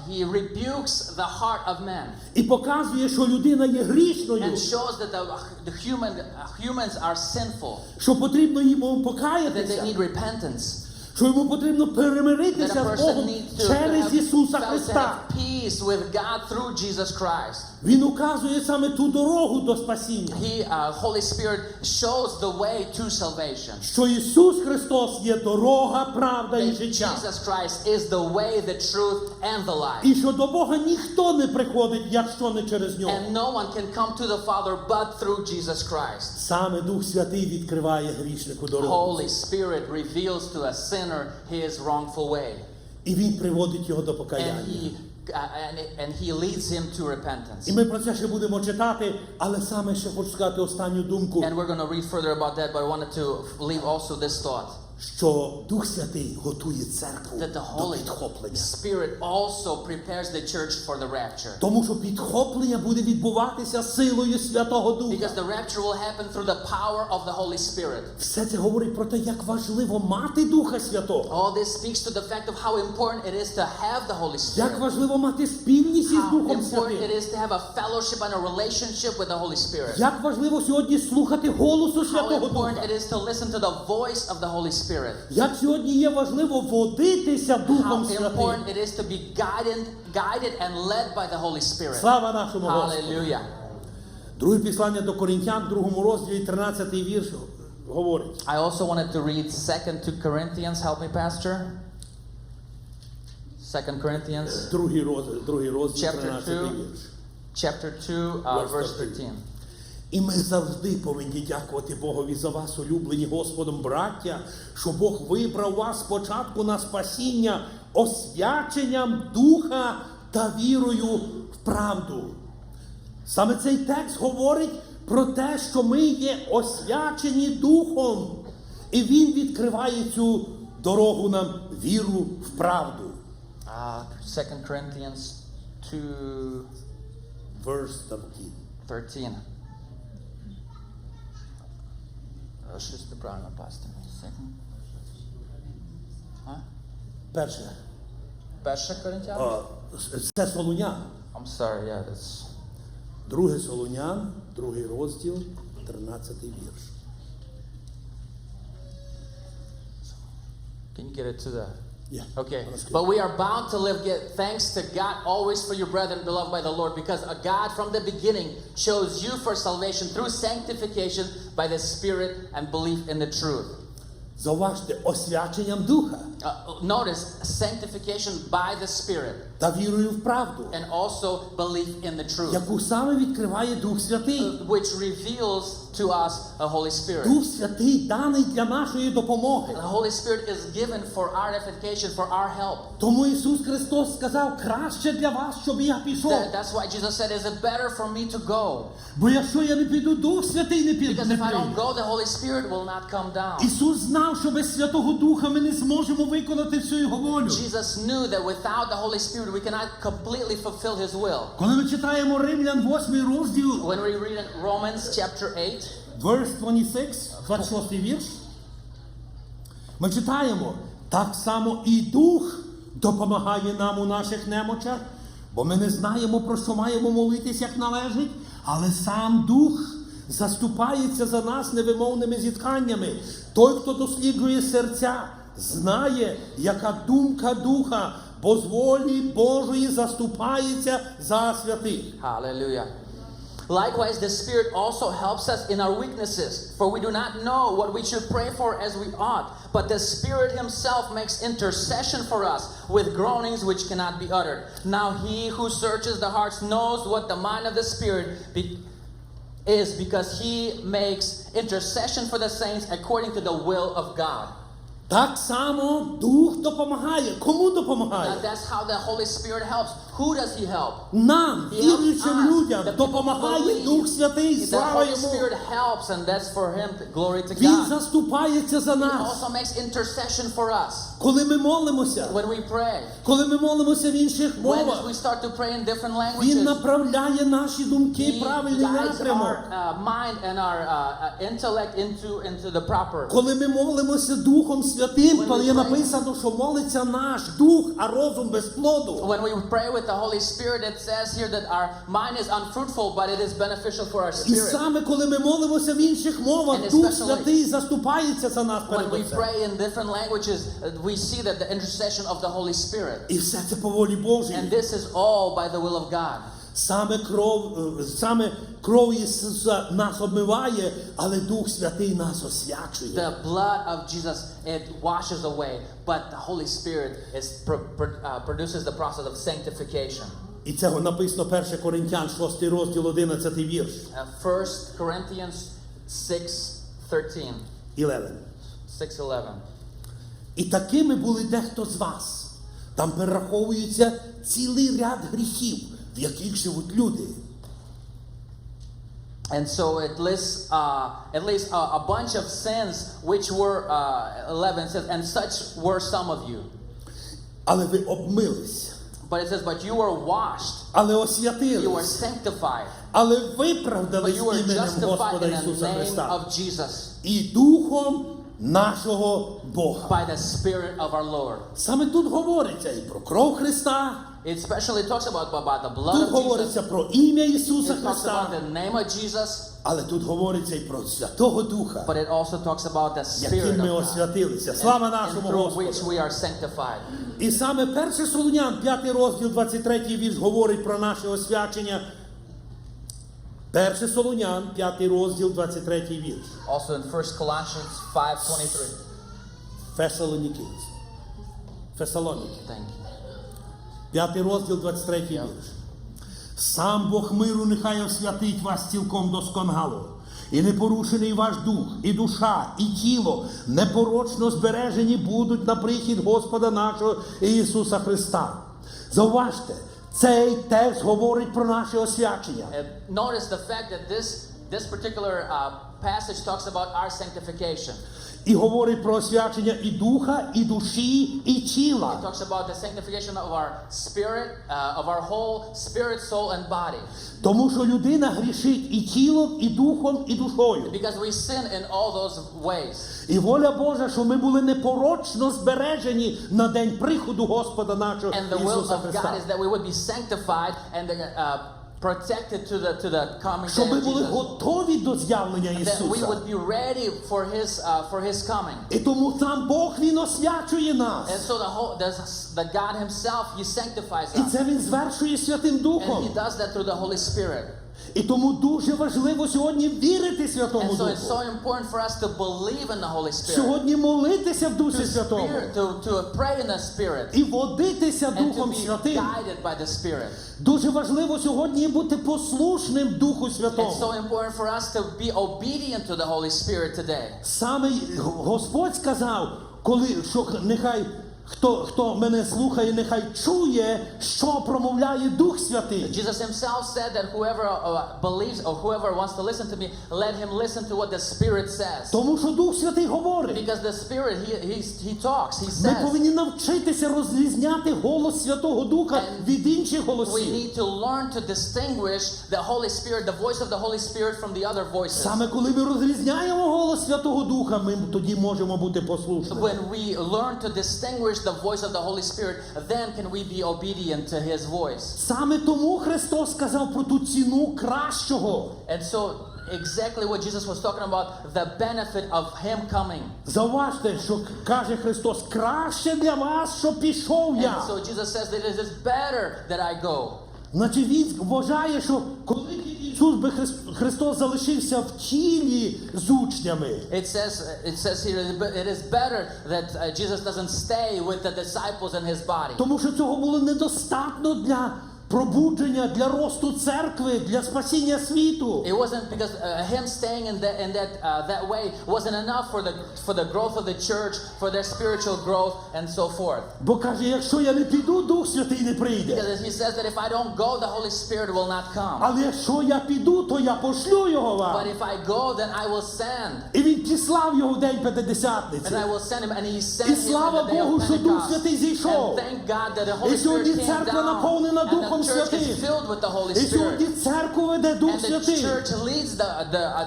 He rebukes the heart of man І показує, що людина є грішною, and shows that humans are sinful, що потрібно йому that they покаятися, need repentance, що йому потрібно that a перемиритися з person Богом needs to через have Ісуса fellowship Христа. and peace with God through Jesus Christ. Він указує саме ту дорогу до спасіння. Holy Spirit shows the way to salvation. Що Ісус Христос є дорога, правда і That життя. Jesus Christ is the way, the truth, and the life. І що до Бога ніхто не приходить, якщо не через Нього. And no one can come to the Father but through Jesus Christ. Саме Дух Святий відкриває грішнику дорогу. Holy Spirit reveals to a sinner his wrongful way. І Він приводить його до And покаяння. he leads him to repentance. І ми про це ще будемо читати, але саме ще хочу сказати останню думку, And we're going to read further about that, but I wanted to leave also this thought. що Дух Святий готує церкву That the до Holy підхоплення. Spirit also prepares the church for the rapture. Тому що підхоплення буде відбуватися силою Святого Духа. Because the rapture will happen through the power of the Holy Spirit. Все це говорить про те, як важливо мати Духа Святого. All this speaks to the fact of how important it is to have the Holy Як Spirit. важливо мати спільність із How Духом important it Святим. is to have a fellowship and a relationship with the Holy Spirit. Як важливо сьогодні слухати голосу How Святого important Духа. it is to listen to the voice of the Holy Spirit. Як сьогодні є важливо водитися Духом How Святим. important it is to be guided and led by the Holy Spirit. Слава нашому Господу. Hallelujah. Друге послання до Коринтян, 2 розділі, 13 вірш говорить. I also wanted to read 2 Corinthians. Help me, Pastor. 2 Corinthians, Другий розділ, Chapter 13 2. вірш. chapter 2, verse 13. І ми завжди повинні дякувати Богові за вас, улюблені Господом, браття, що Бог вибрав вас спочатку на спасіння освяченням Духа та вірою в правду. Саме цей текст говорить про те, що ми є освячені Духом. І Він відкриває цю дорогу нам віру в правду. 2 Corinthians 2, Verse 13. Щось неправильно, Pastor. Second. Перше. 1 Коринтян? Це Солунян. I'm sorry, yeah, that's... Друге Солунян, другий розділ, 13 вірш. Can you get it to the... Yeah. Okay, That's good. but we are bound to give thanks to God always for your brethren beloved by the Lord, because God from the beginning chose you for salvation through sanctification by the Spirit and belief in the truth. Зауважте, освяченням Духа Notice sanctification by the Spirit та вірою в правду, and also belief in the truth, яку саме відкриває Дух Святий. which reveals to us a Holy Spirit. Дух Святий даний для нашої допомоги. The Holy Spirit is given for our edification, for our help. Тому Ісус Христос сказав, краще для вас, щоб я пішов. That's why Jesus said, is it better for me to go? Бо якщо я не піду, Дух Святий не Because if I don't піде. go, the Holy Spirit will not come down. Ісус знав, що без Святого Духа ми не зможемо виконати всю Його волю. Jesus knew that without the Holy Spirit we cannot completely fulfill His will. Коли ми читаємо Римлян 8 розділ, When we read in Romans chapter 8, verse 26, 26 вірш, ми читаємо, так само і Дух допомагає нам у наших немочах, бо ми не знаємо, про що маємо молитись, як належить, але сам Дух заступається за нас невимовними зітханнями. Той, хто досліджує серця, знає, яка думка Духа, бо з волі Божої заступається за святих. hallelujah. Likewise, the Spirit also helps us in our weaknesses, for we do not know what we should pray for as we ought, but the Spirit Himself makes intercession for us with groanings which cannot be uttered. Now He who searches the hearts knows what the mind of the Spirit is, because He makes intercession for the saints according to the will of God. Так само Дух допомагає. Кому допомагає? That's how the Holy Spirit helps. Who does He help? Нам, He helps віруючим us, людям, the people допомагає believe. Дух Святий, The слава Holy Йому. Spirit helps, and that's for Him. Glory to Він God. заступається за He нас. also makes intercession for us Коли ми молимося, when we pray. коли ми молимося в інших When мовах, we start to pray in different Він languages, направляє наші думки He в правильний guides напрямок. our mind and our intellect into the proper. Коли ми молимося Духом Святим, When то we є pray- написано, що молиться наш дух, а розум без плоду. When we pray with the Holy Spirit, it says here that our mind is unfruitful, but it is beneficial for our І spirit. саме коли ми молимося в інших мовах, And Дух especially- Святий заступається за нас When перед we Отцем. pray in different languages, we see that the intercession of the Holy Spirit. І все це по волі Божій. And this is all by the will of God. Саме кров Ісуса нас обмиває, але Дух Святий нас освячує. The blood of Jesus, it washes away, but the Holy Spirit produces the process of sanctification. І це написано 1 Коринтян, 6 розділ, 11 вірш. 1 Corinthians 6:13. 11. 6:11. І такими були дехто з вас. Там перераховується цілий ряд гріхів, в яких живуть люди. And so it lists a bunch of sins which were 11 says, and such were some of you. Але ви обмилися, But it says, but you were washed, але you were освятились, sanctified, але but виправдались you were іменем justified Господа in the Ісуса name Христа of Jesus і Духом нашого Бога. by the Spirit of our Lord. Саме тут говориться і про кров Христа, It especially talks about the blood тут of Jesus. говориться про ім'я Ісуса It talks about Христа, the name of Jesus, але тут говориться і про Святого Духа, but it also talks about the Spirit яким ми of God, освятилися. Слава and нашому through which Господу! we are sanctified. І саме 1 Солонян, 5 розділ, 23 вірш говорить про наше освячення. 1 Солонян, 5 розділ, 23 вірш. Also in 1 Colossians 5:23. Фесалонікійці. Фесалоніки. Thank you. 5 розділ, 23 вірш. Сам Бог миру нехай освятить вас цілком досконало. І непорушений ваш дух, і душа, і тіло непорочно збережені будуть на прихід Господа нашого Ісуса Христа. Зауважте, цей текст говорить про наше освячення. Notice the fact that this particular passage talks about our sanctification. І говорить про освячення і духа, і душі, і It тіла. talks about the sanctification of our spirit, of our whole spirit, soul, and body. Тому що людина грішить і тілом, і духом, і душою. Because we sin in all those ways. І воля Божа, що ми були непорочно збережені на день приходу Господа нашого And the will Ісуса of Христа. God is that we would be sanctified and protected to the coming Щоб day ми of були Jesus. готові до з'явлення That we Ісуса. would be ready for His coming. І тому сам Бог, Він освячує нас. And so the God Himself, He sanctifies І us. це Він звершує Святим And Духом. He does that through the Holy Spirit. І тому дуже важливо сьогодні вірити Святому And so it's so Духу. important for us to believe in the Holy Spirit. Сьогодні молитися в Дусі Святому. To pray in the Spirit. І водитися And to Духом be Святим. guided by the Spirit. Дуже важливо сьогодні бути послушним Духу It's so Святому. important for us to be obedient to the Holy Spirit today. Саме Господь сказав, що нехай хто мене слухає, нехай чує, що промовляє Дух Святий. Jesus Himself said that whoever believes or whoever wants to listen to me, let him listen to what the Spirit says. Тому що Дух Святий говорить. Because the Spirit, He talks, He Ми says. повинні навчитися розрізняти голос Святого Духа And від інших We голосів. need to learn to distinguish the Holy Spirit, the voice of the Holy Spirit from the other voices. Саме коли ми розрізняємо голос Святого Духа, ми тоді можемо бути послушними. When we learn to distinguish the voice of the Holy Spirit, then can we be obedient to His voice. Саме тому Христос сказав про ту ціну кращого. And so exactly what Jesus was talking about, the benefit of Him coming. Зауважте, що каже Христос, краще для вас, що пішов And я. so Jesus says that it is better that I go. Значить, він вважає, що коли Ісус би Христос залишився в тілі з учнями, It says here it is better that Jesus doesn't stay with the disciples in His body. тому що цього було недостатньо для пробудження для росту церкви, для спасіння світу. It wasn't because him staying in that way wasn't enough for the growth of the church, for their spiritual growth, and so forth. Бо каже, якщо я не піду, Дух Святий не прийде. Because he says that if I don't go, the Holy Spirit will not come. Але якщо я піду, то я пошлю його But вам. if I go, then I will send. І він післав його в день And П'ятидесятниці. I will send him, and he sent І him in слава the day Богу, of що Дух Pentecost. Святий зійшов. And thank God that the І Holy сьогодні Spirit came церква down. наповнена And Духом the church Святим. is filled with the Holy І сьогодні Spirit. церкву веде Дух And the Святий. church leads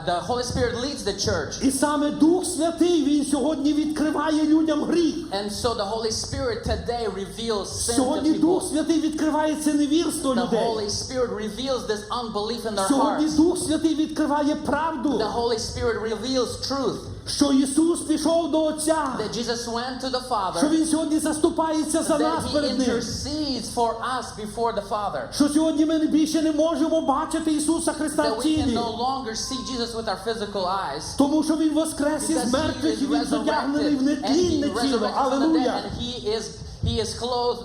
the Holy Spirit leads the church. І саме Дух Святий, він сьогодні відкриває людям гріх. And so the Holy Spirit today reveals sin to Сьогодні Дух people. Святий відкриває це невірство The людей. Holy Spirit reveals this unbelief in their Сьогодні hearts. Дух Святий відкриває правду, The Holy Spirit reveals truth. що Ісус пішов до Отця, That Jesus went to the що Father. Він сьогодні заступається за That нас He перед Ним. intercedes for us before the Father. Що сьогодні ми більше не можемо бачити Ісуса Христа That в we can тілі, no longer see Jesus with our physical eyes. тому що Він воскрес із Because He мертвих і is Він задягнений в resurrected. And He нетлінне тіло. resurrected from the dead. Алелуя! And He is clothed,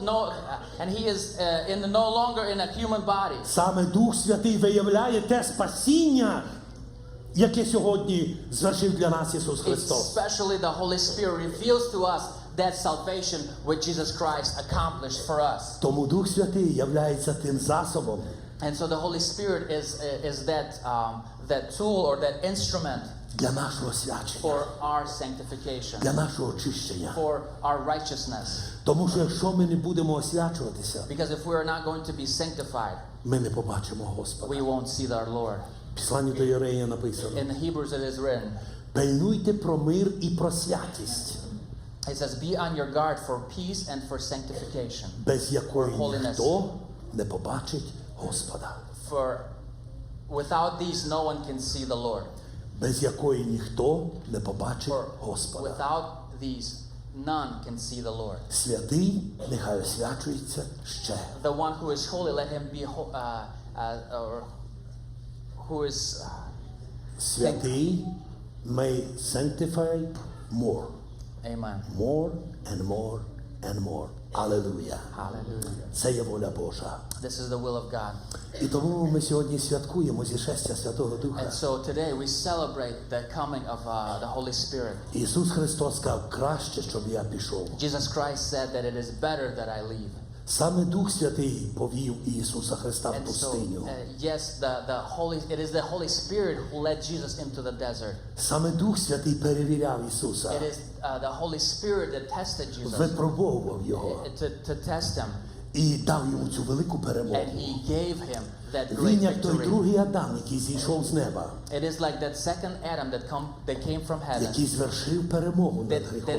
and He is no longer in a human body. Саме Дух Святий виявляє те спасіння, яке сьогодні звершив для нас Ісус Христос. Especially the Holy Spirit reveals to us that salvation which Jesus Christ accomplished for us. Тому Дух Святий являється тим засобом, And so the Holy Spirit is that tool or that instrument для нашого свячення, for our sanctification, для нашого очищення. for our righteousness. Тому що якщо ми не будемо освячуватися, Because if we are not going to be sanctified, ми не побачимо Господа. we won't see our Lord. В Післанні до Єврея написано: In Hebrews it is written, пильнуйте про мир і про святість, it says, be on your guard for peace and for sanctification. без якої Holiness. ніхто не побачить Господа. For without these no one can see the Lord. Без якої ніхто не побачить For Господа. without these none can see the Lord. Святий нехай освячується ще. The one who is holy, let him be or who is Святий may sanctify more. amen. More and more and more. Алелуя. Hallelujah. Це є воля Божа. This is the will of God. І тому ми сьогодні святкуємо зішестя Святого Духа. And so today we celebrate the coming of the Holy Spirit. Ісус Христос сказав: краще, щоб я пішов. Jesus Christ said that it is better that I leave. Саме Дух Святий повів Ісуса Христа в And so, пустиню. yes, it is the Holy Spirit who led Jesus into the desert. Саме Дух Святий перевіряв Ісуса, It is the Holy Spirit that tested Jesus випробовував Його to test him, і дав йому цю велику and перемогу. He gave him that great Він як той victory. другий Адам, який зійшов з неба, It is like that second Adam that came from heaven, який звершив перемогу над гріхом.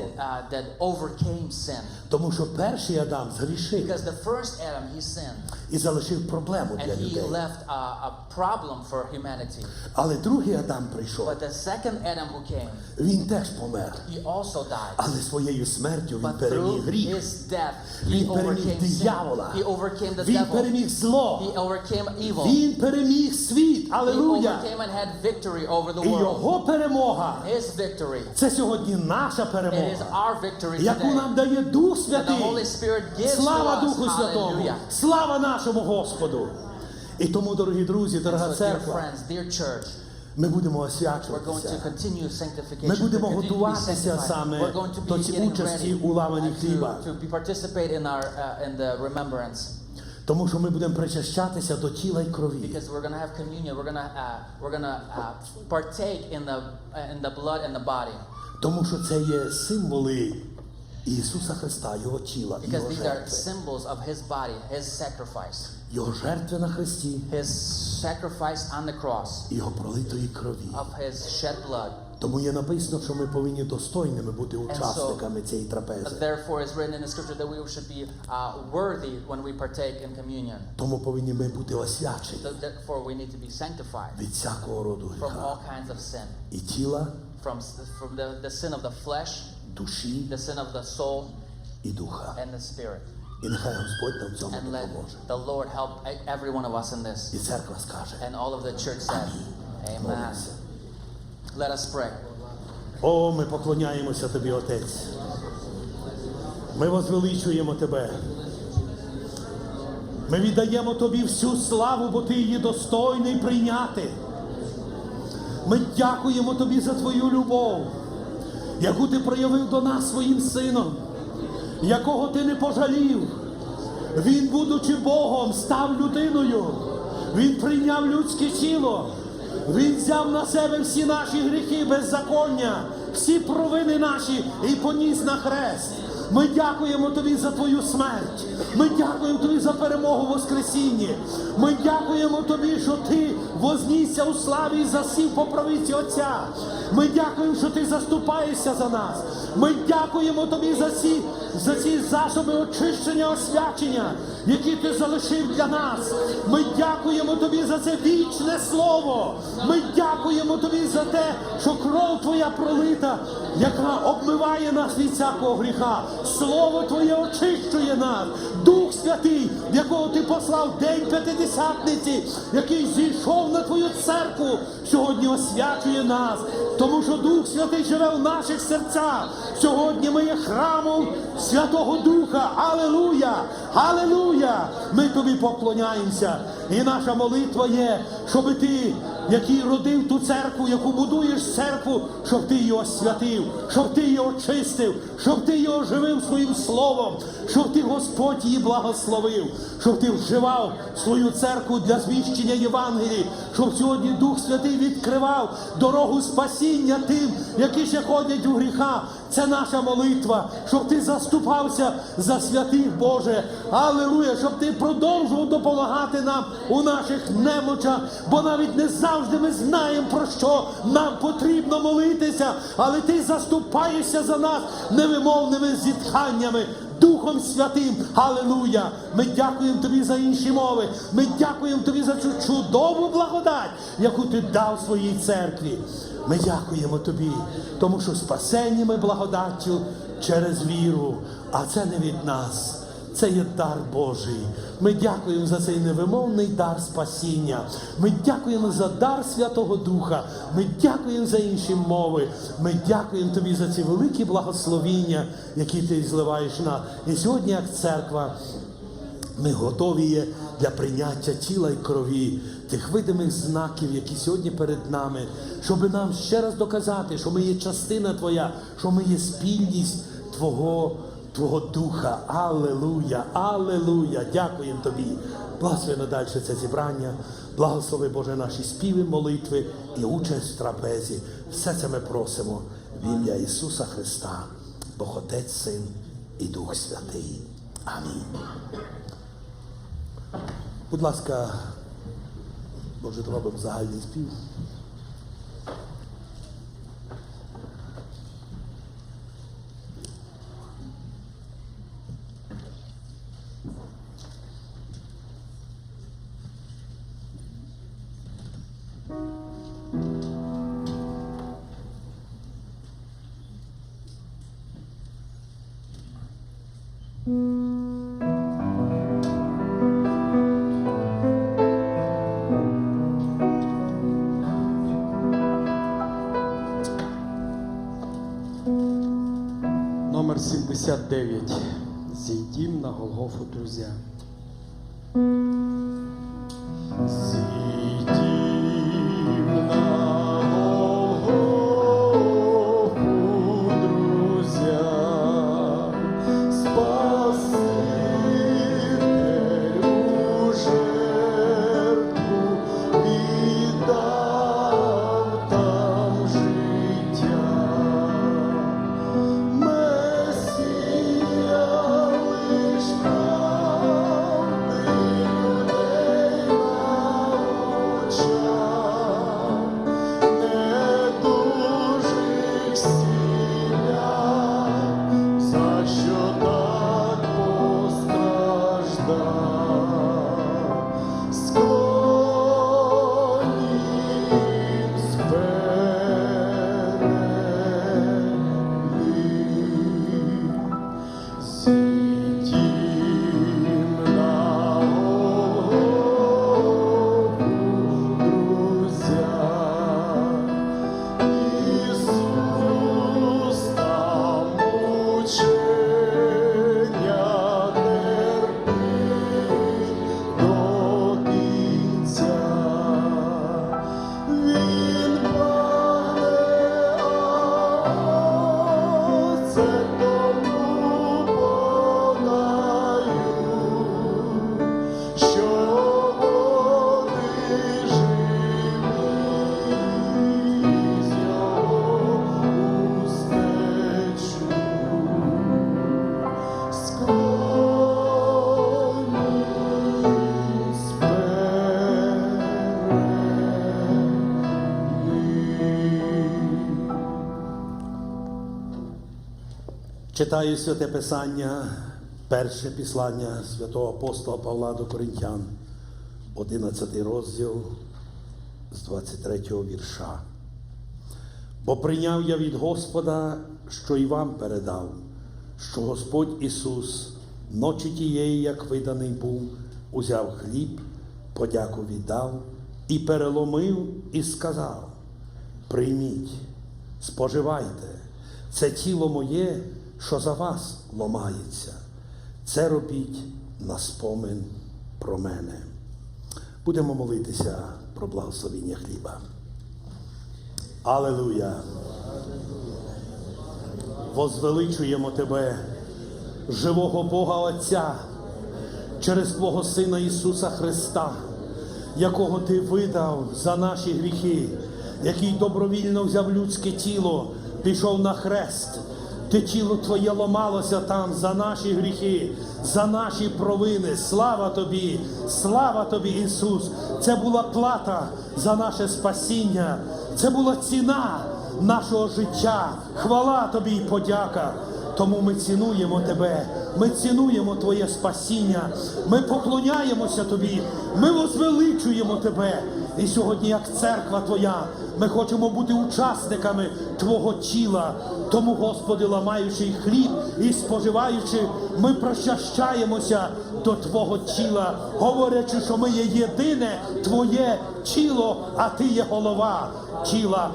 that overcame sin. Тому що перший Адам згрішив Because the first Adam, he sinned, і залишив проблему для and he людей. left a problem for humanity. Але другий Адам прийшов, But the second Adam who came, він теж помер. he also died. Але своєю смертю він But переміг through гріх. his death, he Він переміг overcame sin. диявола. He overcame the Він devil. переміг зло. He overcame evil. Він переміг світ. He Алелуя! overcame and had victory over the І world. його перемога His victory. – це сьогодні наша It is перемога, our victory яку today. нам дає Дух That the Holy Святий. Spirit gives to Слава us. Духу Святому! Hallelujah. Слава нашому Господу! І тому, дорогі друзі, дорога So, dear церква, friends, dear church, ми будемо we're going to освячуватися. continue sanctification. Ми We're будемо going to be готуватися sanctified. саме We're going to до be цієї getting участі ready у ламанні хліба. to participate in the remembrance. Тому що ми будемо причащатися до тіла й крові. Because we're going to have communion. We're going to partake in the blood and the body. Тому що це є символи Ісуса Христа, Його тіла, Because Його these are жертви. symbols of His body, His sacrifice. Його жертви на хресті, His sacrifice on the cross, Його пролитої крові. of His shed blood. Тому є написано, що ми повинні достойними бути учасниками цієї трапези. Therefore, it's written in the scripture that we should be worthy when we partake in communion. Тому повинні ми бути освячені Therefore, we need to be sanctified від всякого роду from гріха. all kinds of sin, І тіла, from the sin of the flesh, душі the sin of the soul, і духа. and the spirit. І нехай Господь нам в цьому And let допоможе. the Lord help every one of us in this. І церква скаже: And all of the church said, Amen. молимося. Let us pray. О, ми поклоняємося Тобі, Отець. Ми возвеличуємо Тебе. Ми віддаємо Тобі всю славу, бо Ти її достойний прийняти. Ми дякуємо Тобі за Твою любов, яку Ти проявив до нас своїм Сином, якого Ти не пожалів. Він, будучи Богом, став людиною. Він прийняв людське тіло. Він взяв на себе всі наші гріхи, беззаконня, всі провини наші і поніс на хрест. Ми дякуємо Тобі за Твою смерть. Ми дякуємо Тобі за перемогу в Воскресінні. Ми дякуємо Тобі, що Ти вознісся у славі і засів по правиці Отця. Ми дякуємо, що Ти заступаєшся за нас. Ми дякуємо Тобі за ці засоби очищення, освячення, які Ти залишив для нас. Ми дякуємо Тобі за це вічне слово. Ми дякуємо Тобі за те, що кров Твоя пролита, яка обмиває нас від всякого гріха. Слово Твоє очищує нас. Дух Святий, якого Ти послав день П'ятидесятниці, який зійшов на Твою церкву, сьогодні освячує нас. Тому що Дух Святий живе в наших серцях. Сьогодні ми є храмом Святого Духа. Алілуя! Алілуя! Ми Тобі поклоняємося. І наша молитва є, щоб Ти, який родив ту церкву, яку будуєш церкву, щоб Ти її освятив, щоб Ти її очистив, щоб Ти її оживив своїм словом, щоб Ти, Господь, її благословив, щоб Ти вживав свою церкву для звіщення Євангелії, щоб сьогодні Дух Святий відкривав дорогу спасіння тим, які ще ходять у гріха. Це наша молитва, щоб Ти заступався за святих, Боже. Алілуя, щоб Ти продовжував допомагати нам у наших немочах, бо навіть не завжди ми знаємо, про що нам потрібно молитися, але Ти заступаєшся за нас невимовними зітханнями. Духом Святим. Алілуя! Ми дякуємо Тобі за інші мови. Ми дякуємо Тобі за цю чудову благодать, яку Ти дав своїй церкві. Ми дякуємо Тобі, тому що спасені ми благодаттю через віру, а це не від нас. Це є дар Божий. Ми дякуємо за цей невимовний дар спасіння. Ми дякуємо за дар Святого Духа. Ми дякуємо за інші мови. Ми дякуємо Тобі за ці великі благословіння, які Ти зливаєш на. І сьогодні, як церква, ми готові є для прийняття тіла і крові, тих видимих знаків, які сьогодні перед нами, щоб нам ще раз доказати, що ми є частина Твоя, що ми є спільність Твого Духа. Алілуя! Алілуя! Дякуємо Тобі. Благослови надалі це зібрання. Благослови, Боже, наші співи, молитви і участь в трапезі. Все це ми просимо в ім'я Ісуса Христа, Бог Отець, Син і Дух Святий. Амінь. Будь ласка, Боже, зробимо загальний спів. Номер 79. Зійдім на Голгофу, друзі. Зійдім на Голгофу, друзі. Спаситель у жертву віддав там життя. Лиш правди людей Читаю Святе Писання, перше післання святого апостола Павла до Коринтян, 11 розділ з 23 вірша. Бо прийняв я від Господа, що й вам передав, що Господь Ісус ночі тієї, як виданий був, узяв хліб, подяку віддав і переломив, і сказав: прийміть, споживайте, це тіло моє, що за вас ломається. Це робіть на спомин про мене. Будемо молитися про благословіння хліба. Алілуя! Возвеличуємо Тебе, живого Бога Отця, через Твого Сина Ісуса Христа, якого Ти видав за наші гріхи, який добровільно взяв людське тіло, пішов на хрест. Те тіло Твоє ломалося там за наші гріхи, за наші провини. Слава Тобі, Ісус! Це була плата за наше спасіння, це була ціна нашого життя. Хвала Тобі і подяка. Тому ми цінуємо Тебе, ми цінуємо Твоє спасіння, ми поклоняємося Тобі, ми возвеличуємо Тебе. І сьогодні, як церква Твоя, ми хочемо бути учасниками Твого тіла. Тому, Господи, ламаючи хліб і споживаючи, ми причащаємося до Твого тіла, говорячи, що ми є єдине Твоє тіло, а Ти є голова тіла,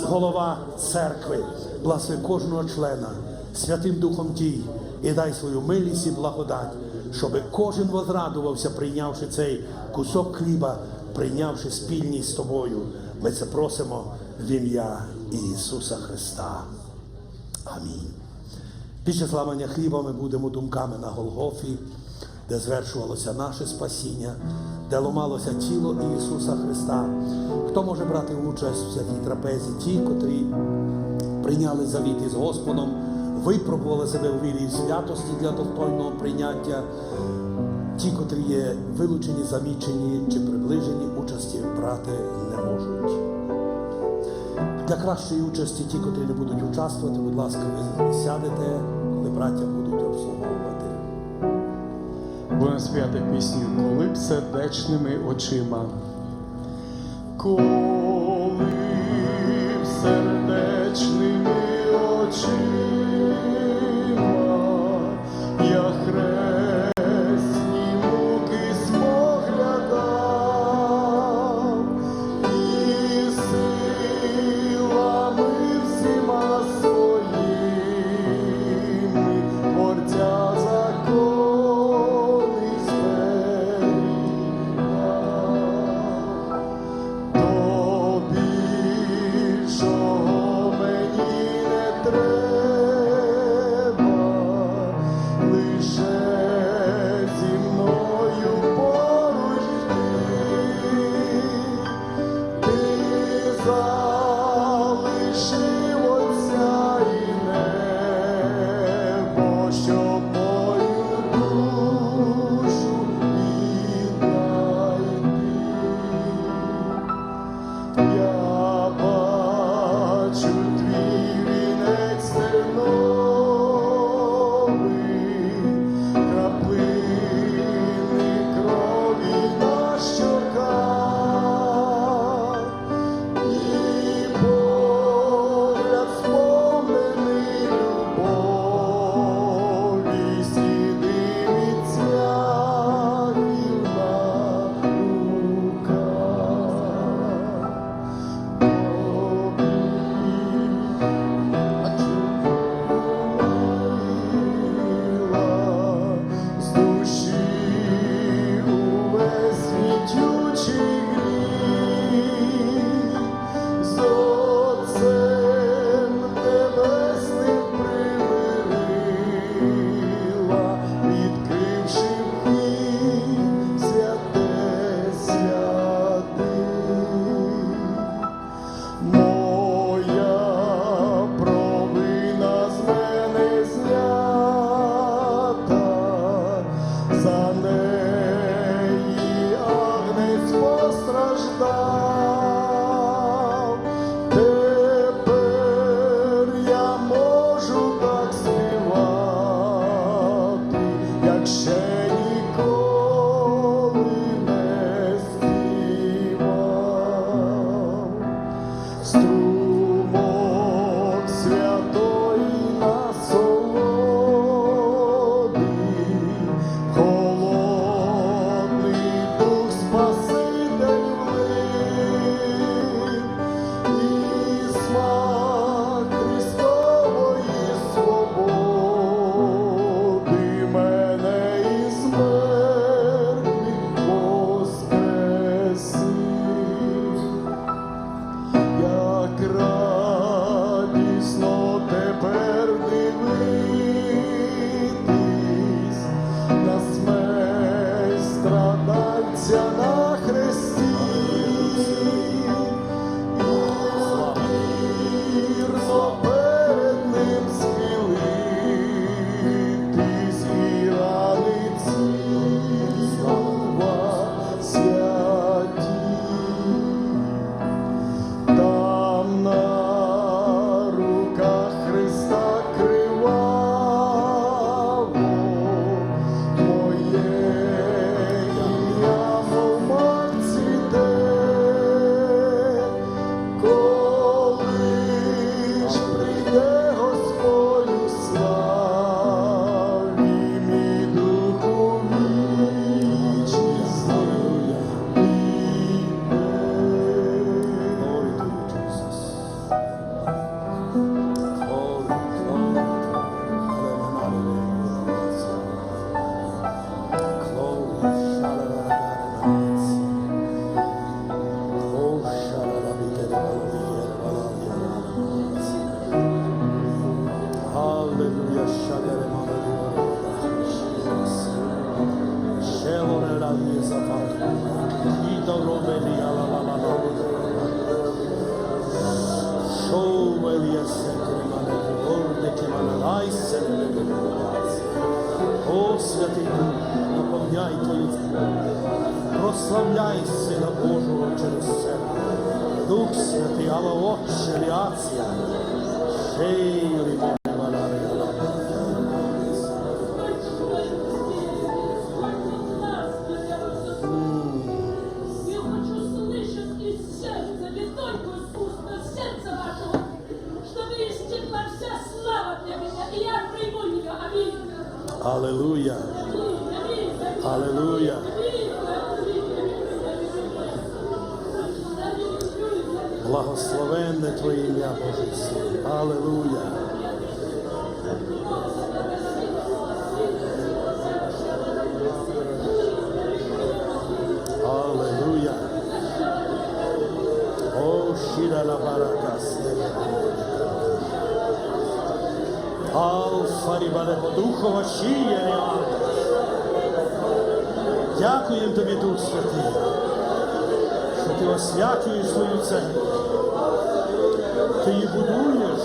голова церкви. Благослови кожного члена Святим Духом дій і дай свою милість і благодать, щоб кожен возрадувався, прийнявши цей кусок хліба, прийнявши спільність з Тобою. Ми це просимо в ім'я Ісуса Христа. Амінь. Після зламання хліба ми будемо думками на Голгофі, де звершувалося наше спасіння, де ломалося тіло Ісуса Христа. Хто може брати участь в святій трапезі? Ті, котрі прийняли завіт із Господом, випробували себе у вірі і святості для достойного прийняття. Ті, котрі є вилучені, замічені чи приближені, участі брати не можуть. Для кращої участі ті, котрі не будуть участвувати, будь ласка, ви сядете, коли браття будуть обслуговувати. Будемо співати пісню «Коли б сердечними очима». Коли б сердечними очима я хресні муки споглядав, і силами всіма своїми творця закони зберігав. То більшого мені не треба, лише зі мною поруч ти залишив Отця і небо, щоб мою душу віднайти. Я бачу твій вінець терновий, краплини крові на щоках, і погляд сповнений любові, сліди від цвяхів на руках. Тобі тепер дивитись на смерть страдальця на хресті. Вірно перед ним схилитись і рани цілува святі. Там на руках Христа криваво моє ім'я, мов мак цвіте. Коли ж прийде Господь у славі, мій духу вічний Hallelujah, Shadere Shelore la Yezata, Ida Romeli ala la la la. Show Eliasete Mane, Orde Kimanai Sene. О, Святий Дух, наповняй Твою прославляй Сина Божого через себе. Дух Святий, ала Отче, реакція. Шейлі Я хочу слышать из сердца, не только из уст, но из сердца вашего, чтобы истекла вся слава для меня, и я приму ее. Аминь. Аллилуйя. Аминь. Аминь. Аллилуйя. Благословенне Твоє ім'я, Боже Син. Аллилуйя. Аллилуйя. О, Шіра ла баракас. Алфа рібале Духова шіє. Дякуємо Тобі, Дух Святий, що Ти освячуєш свою церкву. Ти її будуєш,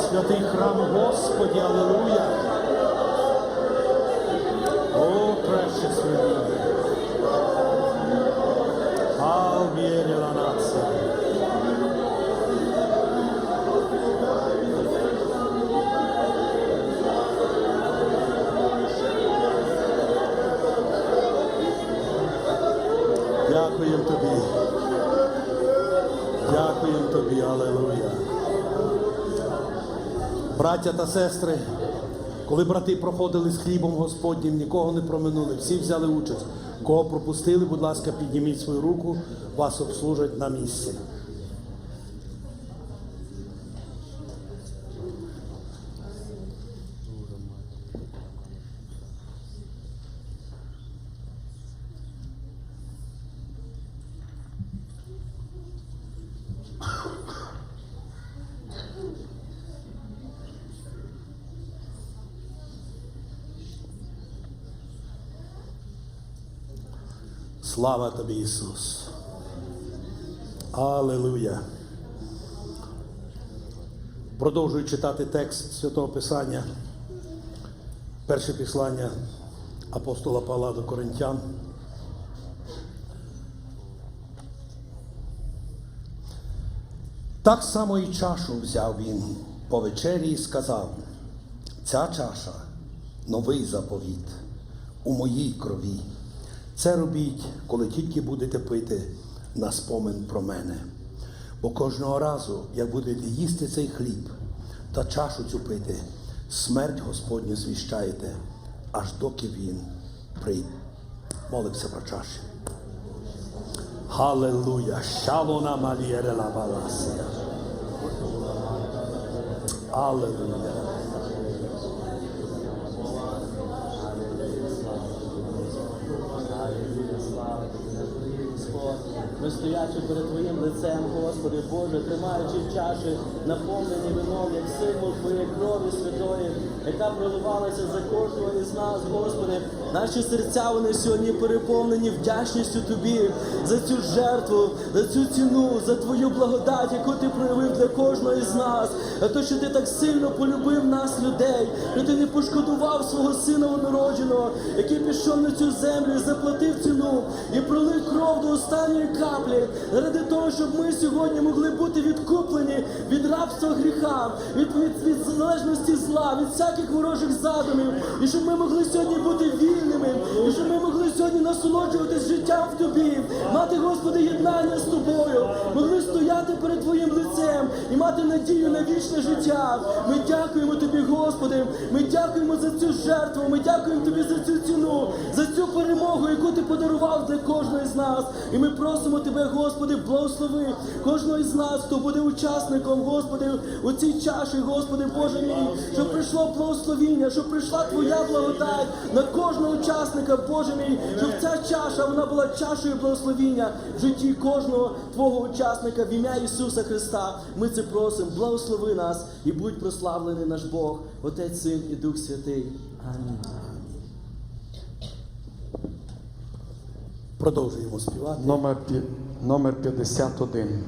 святий храм Господі, аллилуйя. О, precious Redeemer. Al viene la nация. Дякуємо Тобі. Дякуємо Тобі, алелуя. Браття та сестри, коли брати проходили з хлібом Господнім, нікого не проминули, всі взяли участь. Кого пропустили, будь ласка, підніміть свою руку, вас обслужать на місці. Слава Тобі, Ісус. Аллилуйя. Продовжую читати текст Святого Писання. Перше післання апостола Павла до Коринтян. Так само і чашу взяв він по вечері і сказав: ця чаша – новий заповіт у моїй крові. Це робіть, коли тільки будете пити на спомин про мене. Бо кожного разу, як будете їсти цей хліб та чашу цю пити, смерть Господню звіщаєте, аж доки він прийде. Молимося про чаші. Халилуя! Шалона малієре ла баласія. Аллилуйя! ми стоячи перед Твоїм лицем, Господи Боже, тримаючи чаші, наповнені вином, як символ Твоєї крові святої, яка проливалася за кожного із нас, Господи. Наші серця, вони сьогодні переповнені вдячністю Тобі за цю жертву, за цю ціну, за Твою благодать, яку Ти проявив для кожного із нас, за те, що Ти так сильно полюбив нас, людей, що Ти не пошкодував свого Сина однородженого, який пішов на цю землю і заплатив ціну, і пролив кров до останньої каплі, заради того, щоб ми сьогодні могли бути відкуплені від рабства гріха, від залежності зла, від всяких ворожих задумів, і щоб ми могли сьогодні бути вільними, і щоб ми могли сьогодні насолоджуватись життям в Тобі, мати, Господи, єднання з Тобою, могли стояти перед Твоїм лицем і мати надію на вічне життя. Ми дякуємо Тобі, Господи, ми дякуємо за цю жертву, ми дякуємо Тобі за цю ціну, за цю перемогу, яку Ти подарував для кожного з нас. І ми просимо Тебе, Господи, благослови кожного із нас, хто буде учасником, Господи, у цій чаші, Господи, Боже мій, щоб прийшло благословіння, щоб прийшла Твоя благодать на кожного учасника, Боже мій, щоб ця чаша, вона була чашею благословіння в житті кожного Твого учасника в ім'я Ісуса Христа. Ми це просимо, благослови нас і будь прославлений наш Бог, Отець, Син і Дух Святий. Амінь. Продовжуємо співати. Номер 51.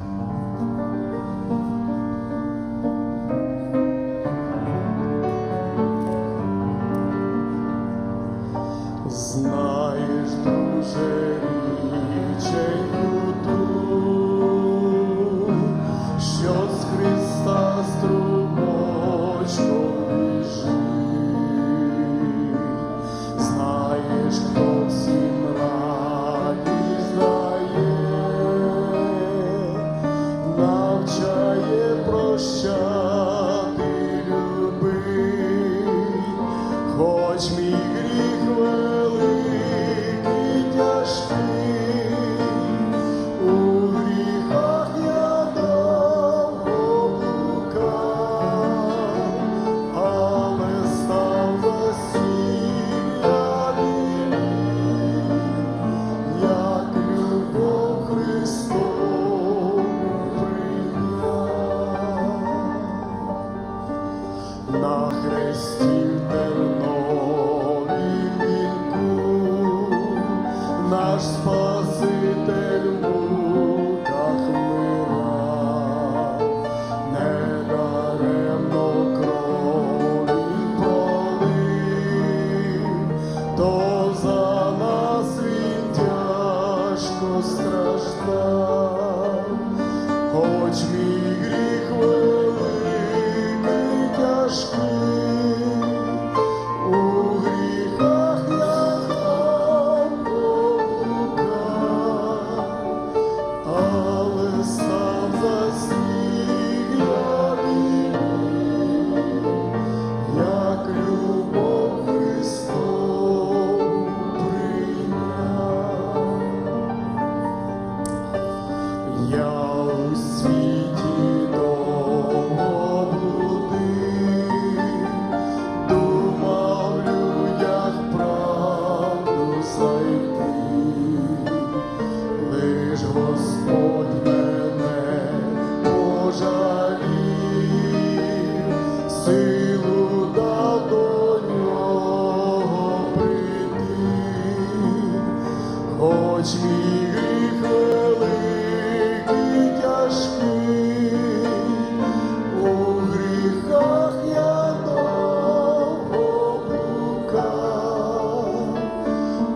Знаєш, друже, річеньку ту, що з Христа струмочком біжить. Знаєш, хто всім радість дає, навчає прощати, любить, хоч мій гріх великий, тяжкий, у гріхах я довго блукав, але став засіяний, як любов Христову прийняв. На хресті в терновім вінку наш Спаситель в муках вмирав, недаремно кров він пролив, то за нас він тяжко страждав, хоч мій гріх великий, тяжкий, у гріхах я довго блукав, але став засніг я вільний, як любов Христову прийняв. Я у світі довго блудив, думав в людях правду знайти, лиш Господь мене пожалів, силу дав до нього прийти, хоч мій гріх великий, тяжкий, у гріхах я довго блукав,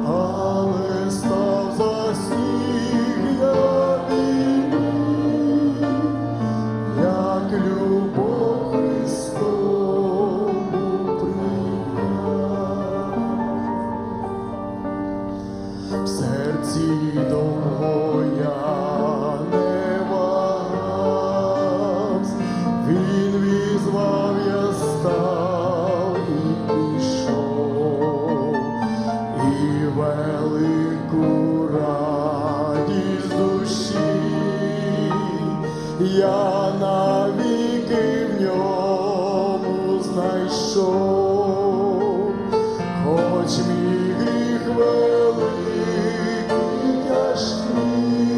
але став засніг я вільний, як любов Христову прийняв. В серці довго я не вагавсь, він візвав, я став і пішов, і велику радість душі я навіки в ньому знайшов, хоч мій гріх великий, тяжкий,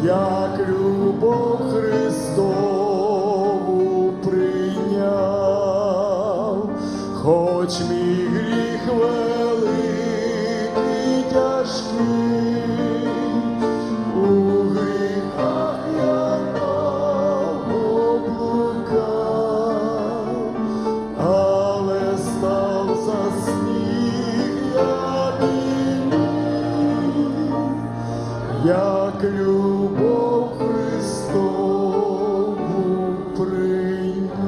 Як любов Христову прийняв, хоч мій гріх великий, тяжкий, у гріхах я довго блукав, але став за сніг я білів, як любов Христову прийняв.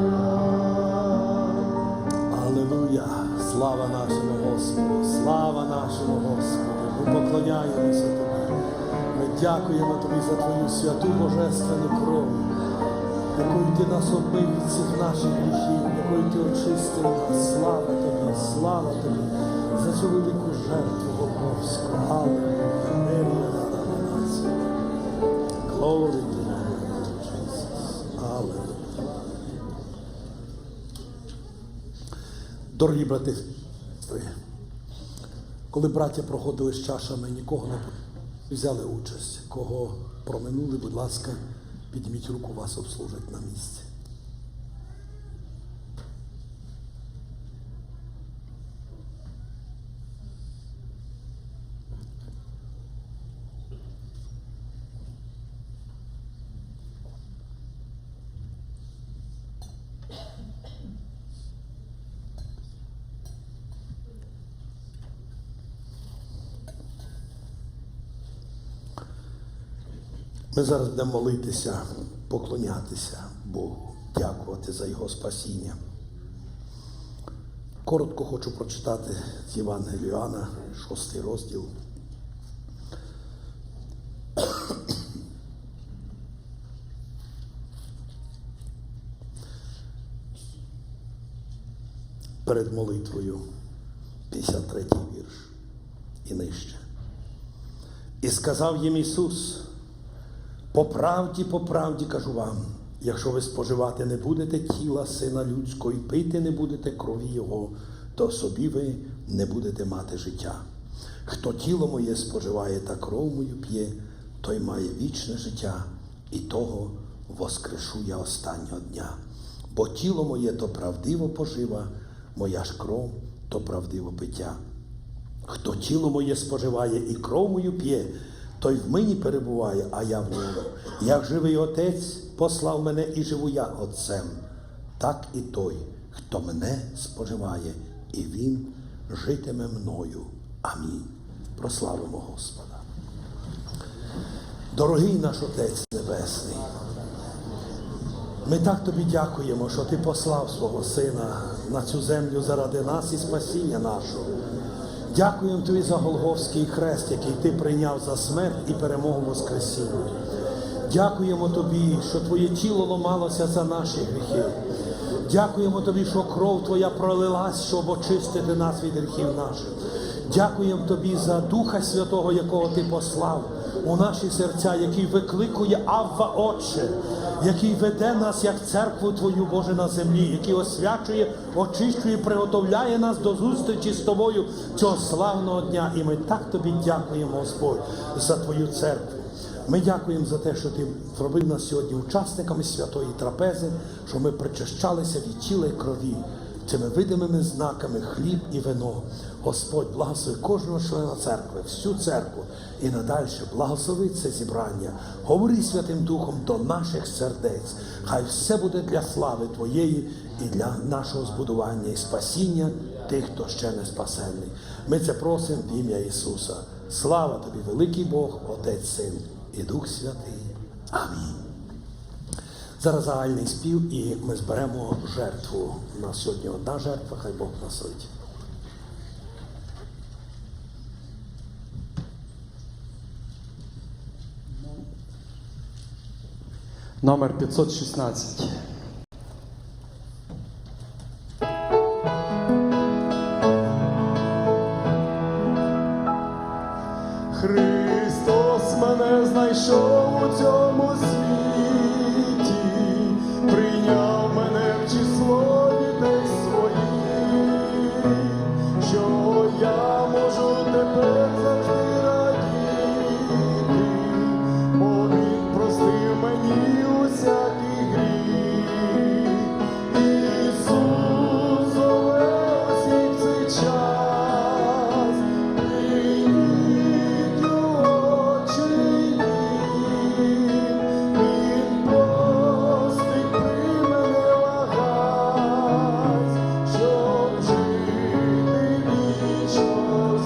Алілуя! Слава нашому Господу! Слава нашому Господу! Ми поклоняємося Тобі. Ми дякуємо Тобі за Твою святу божественну кров, якою Ти нас обмив від всіх наших гріхів, якою Ти очистив нас. Слава Тобі! Слава Тобі за цю велику жертву Голгофську. Алілуя! Glory to the Lord Jesus. Hallelujah. Дорогі брати, коли браття проходили з чашами, нікого не взяли участь. Кого проминули, будь ласка, підніміть руку, вас обслужать на місці. Ми зараз будемо молитися, поклонятися Богу, дякувати за Його спасіння. Коротко хочу прочитати з Євангелія Іоанна, 6 розділ. Перед молитвою 53-й вірш і нижче. І сказав їм Ісус: по правді кажу вам, якщо ви споживати не будете тіла Сина Людського і пити не будете крові Його, то в собі ви не будете мати життя. Хто тіло моє споживає та кров мою п'є, той має вічне життя, і того воскрешу я останнього дня. Бо тіло моє то правдиво пожива, моя ж кров то правдиво пиття. Хто тіло моє споживає і кров мою п'є, той в мені перебуває, а я в ньому. Як живий Отець послав мене, і живу я Отцем, так і той, хто мене споживає, і він житиме мною. Амінь. Прославимо Господа. Дорогий наш Отець Небесний, ми так Тобі дякуємо, що Ти послав свого Сина на цю землю заради нас і спасіння нашого. Дякуємо Тобі за Голгофський хрест, який Ти прийняв за смерть і перемогу Воскресіння. Дякуємо Тобі, що Твоє тіло ломалося за наші гріхи. Дякуємо Тобі, що кров Твоя пролилась, щоб очистити нас від гріхів наших. Дякуємо Тобі за Духа Святого, якого Ти послав у наші серця, який викликує Авва Отче, який веде нас як церкву Твою, Боже, на землі, який освячує, очищує, приготовляє нас до зустрічі з Тобою цього славного дня. І ми так Тобі дякуємо, Господь, за Твою церкву. Ми дякуємо за те, що Ти зробив нас сьогодні учасниками святої трапези, що ми причащалися від тіла і крові, цими видимими знаками хліб і вино. Господь, благослови кожного члена церкви, всю церкву і надальше благослови це зібрання. Говори Святим Духом до наших сердець. Хай все буде для слави Твоєї і для нашого збудування і спасіння тих, хто ще не спасений. Ми це просимо в ім'я Ісуса. Слава Тобі, великий Бог, Отець, Син і Дух Святий. Амінь. Зараз загальний спів і ми зберемо жертву. У нас сьогодні одна жертва, хай Бог благословить. Номер 516. Христос мене знайшов у цьому світі, прийняв мене в число дітей своїх, що я можу тепер завжди радіти, бо Він простив мені усякий гріх. Ісус зове усіх цей час, прийміть його чині, Він простить, прийме, не вагась, щоб жити вічно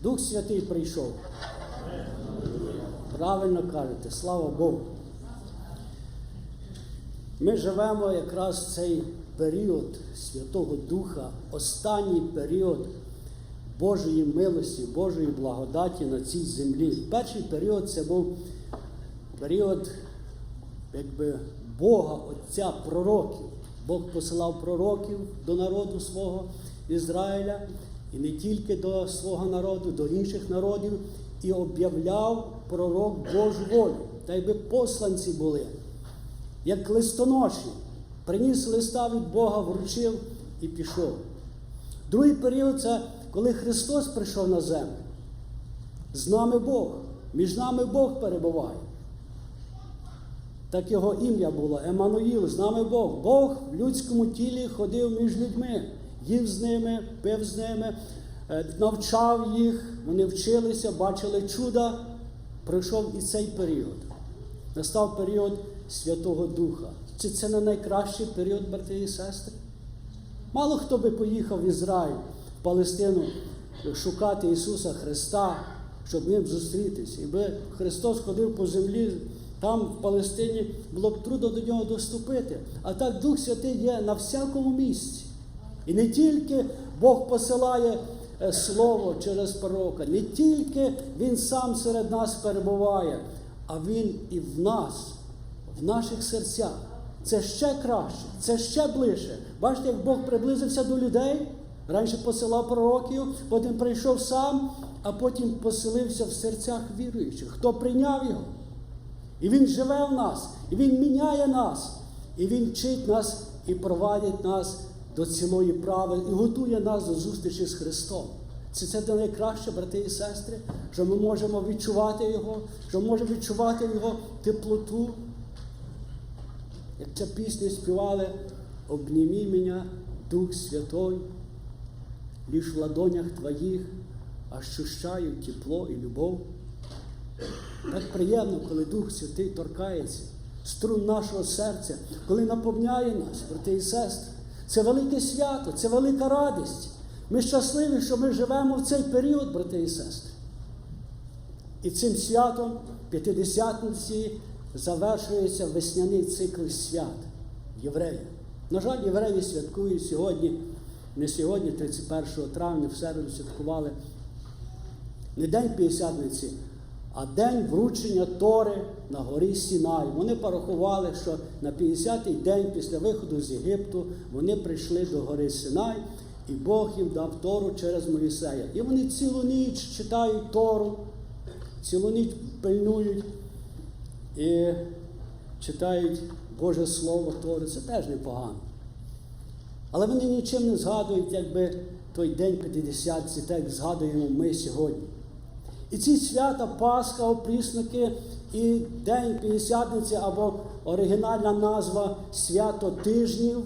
Дух Святий прийшов. Правильно кажете, слава Богу. Ми живемо якраз в цей період Святого Духа, останній період Божої милості, Божої благодаті на цій землі. Перший період це був період Бога, Отця, пророків. Бог посилав пророків до народу свого Ізраїля, і не тільки до свого народу, до інших народів, і об'являв пророк Божу волю. Та якби посланці були, як листоноші, приніс листа від Бога, вручив і пішов. Другий період – це коли Христос прийшов на землю. З нами Бог, між нами Бог перебуває. Так його ім'я було Еммануїл, з нами Бог. Бог в людському тілі ходив між людьми, їв з ними, пив з ними, навчав їх, вони вчилися, бачили чуда. Пройшов і цей період. Настав період Святого Духа. Чи це не найкращий період, брати і сестри? Мало хто би поїхав в Ізраїль, в Палестину, шукати Ісуса Христа, щоб ним зустрітися. Якби Христос ходив по землі, там, в Палестині, було б трудно до нього доступити. А так Дух Святий є на всякому місці. І не тільки Бог посилає Слово через пророка, не тільки Він сам серед нас перебуває, а Він і в нас, в наших серцях. Це ще краще, це ще ближче. Бачите, як Бог приблизився до людей, раніше посилав пророків, потім прийшов сам, а потім поселився в серцях віруючих. Хто прийняв Його? І Він живе в нас, і Він міняє нас, і Він вчить нас і провадить нас до цілої правди, і готує нас до зустрічі з Христом. Це найкраще, брати і сестри, що ми можемо відчувати Його, що ми можемо відчувати Його теплоту. Як ця пісня співали «Обніми мене, Дух Святой, лиш в ладонях Твоїх ощущаю тепло і любов». Так приємно, коли Дух Святий торкається струн нашого серця, коли наповняє нас, брати і сестри. Це велике свято, це велика радість. Ми щасливі, що ми живемо в цей період, брати і сестри. І цим святом, П'ятидесятниці, завершується весняний цикл свят євреїв. На жаль, євреї святкують сьогодні, не сьогодні, 31 травня, в середу святкували не День П'ятидесятниці, а день вручення Тори на горі Сінай. Вони порахували, що на 50-й день після виходу з Єгипту вони прийшли до гори Сінай, і Бог їм дав Тору через Моїсея. І вони цілу ніч читають Тору, цілу ніч пильнують і читають Боже Слово Тори. Це теж непогано. Але вони нічим не згадують, якби той день П'ятидесятниці, так як згадуємо ми сьогодні. І ці свята, Пасха, опрісники і День П'ятидесятниці, або оригінальна назва Свято Тижнів,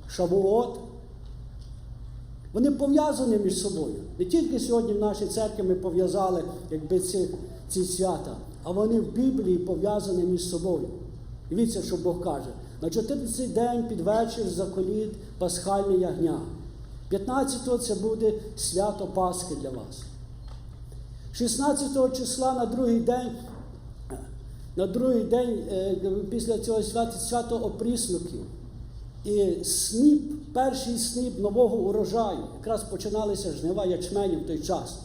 Шавуот, вони пов'язані між собою. Не тільки сьогодні в нашій церкві ми пов'язали якби ці свята, а вони в Біблії пов'язані між собою. Дивіться, що Бог каже. На 14-й день під вечір заколіть пасхальне ягня. 15-го це буде свято Пасхи для вас. 16 числа на другий день після цього свято опрісноків. І сніп, перший сніп нового урожаю, якраз починалися жнива ячменю в той час.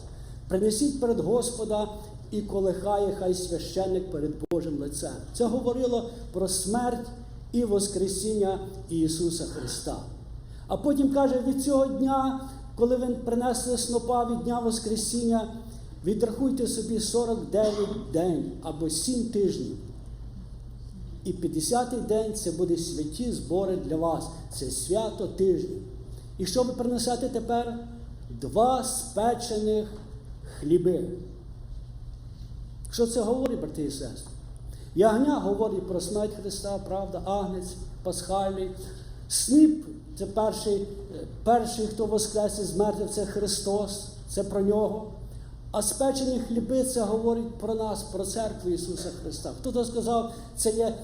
Принесіть перед Господа і колихає хай священник перед Божим лицем. Це говорило про смерть і воскресіння Ісуса Христа. А потім каже, від цього дня, коли ви принесли снопа від дня воскресіння, відрахуйте собі 49 день або 7 тижнів. І 50-й день це буде святі збори для вас. Це свято тижнів. І що ви принесете тепер? 2 спечених хліби. Що це говорить, брати і сестри? Ягня говорить про смерть Христа, правда, агнець пасхальний. Сніп – це перший, хто воскрес із мертвих, це Христос, це про нього. А спечені хліби – це говорить про нас, про церкву Ісуса Христа. Хто-то сказав, це є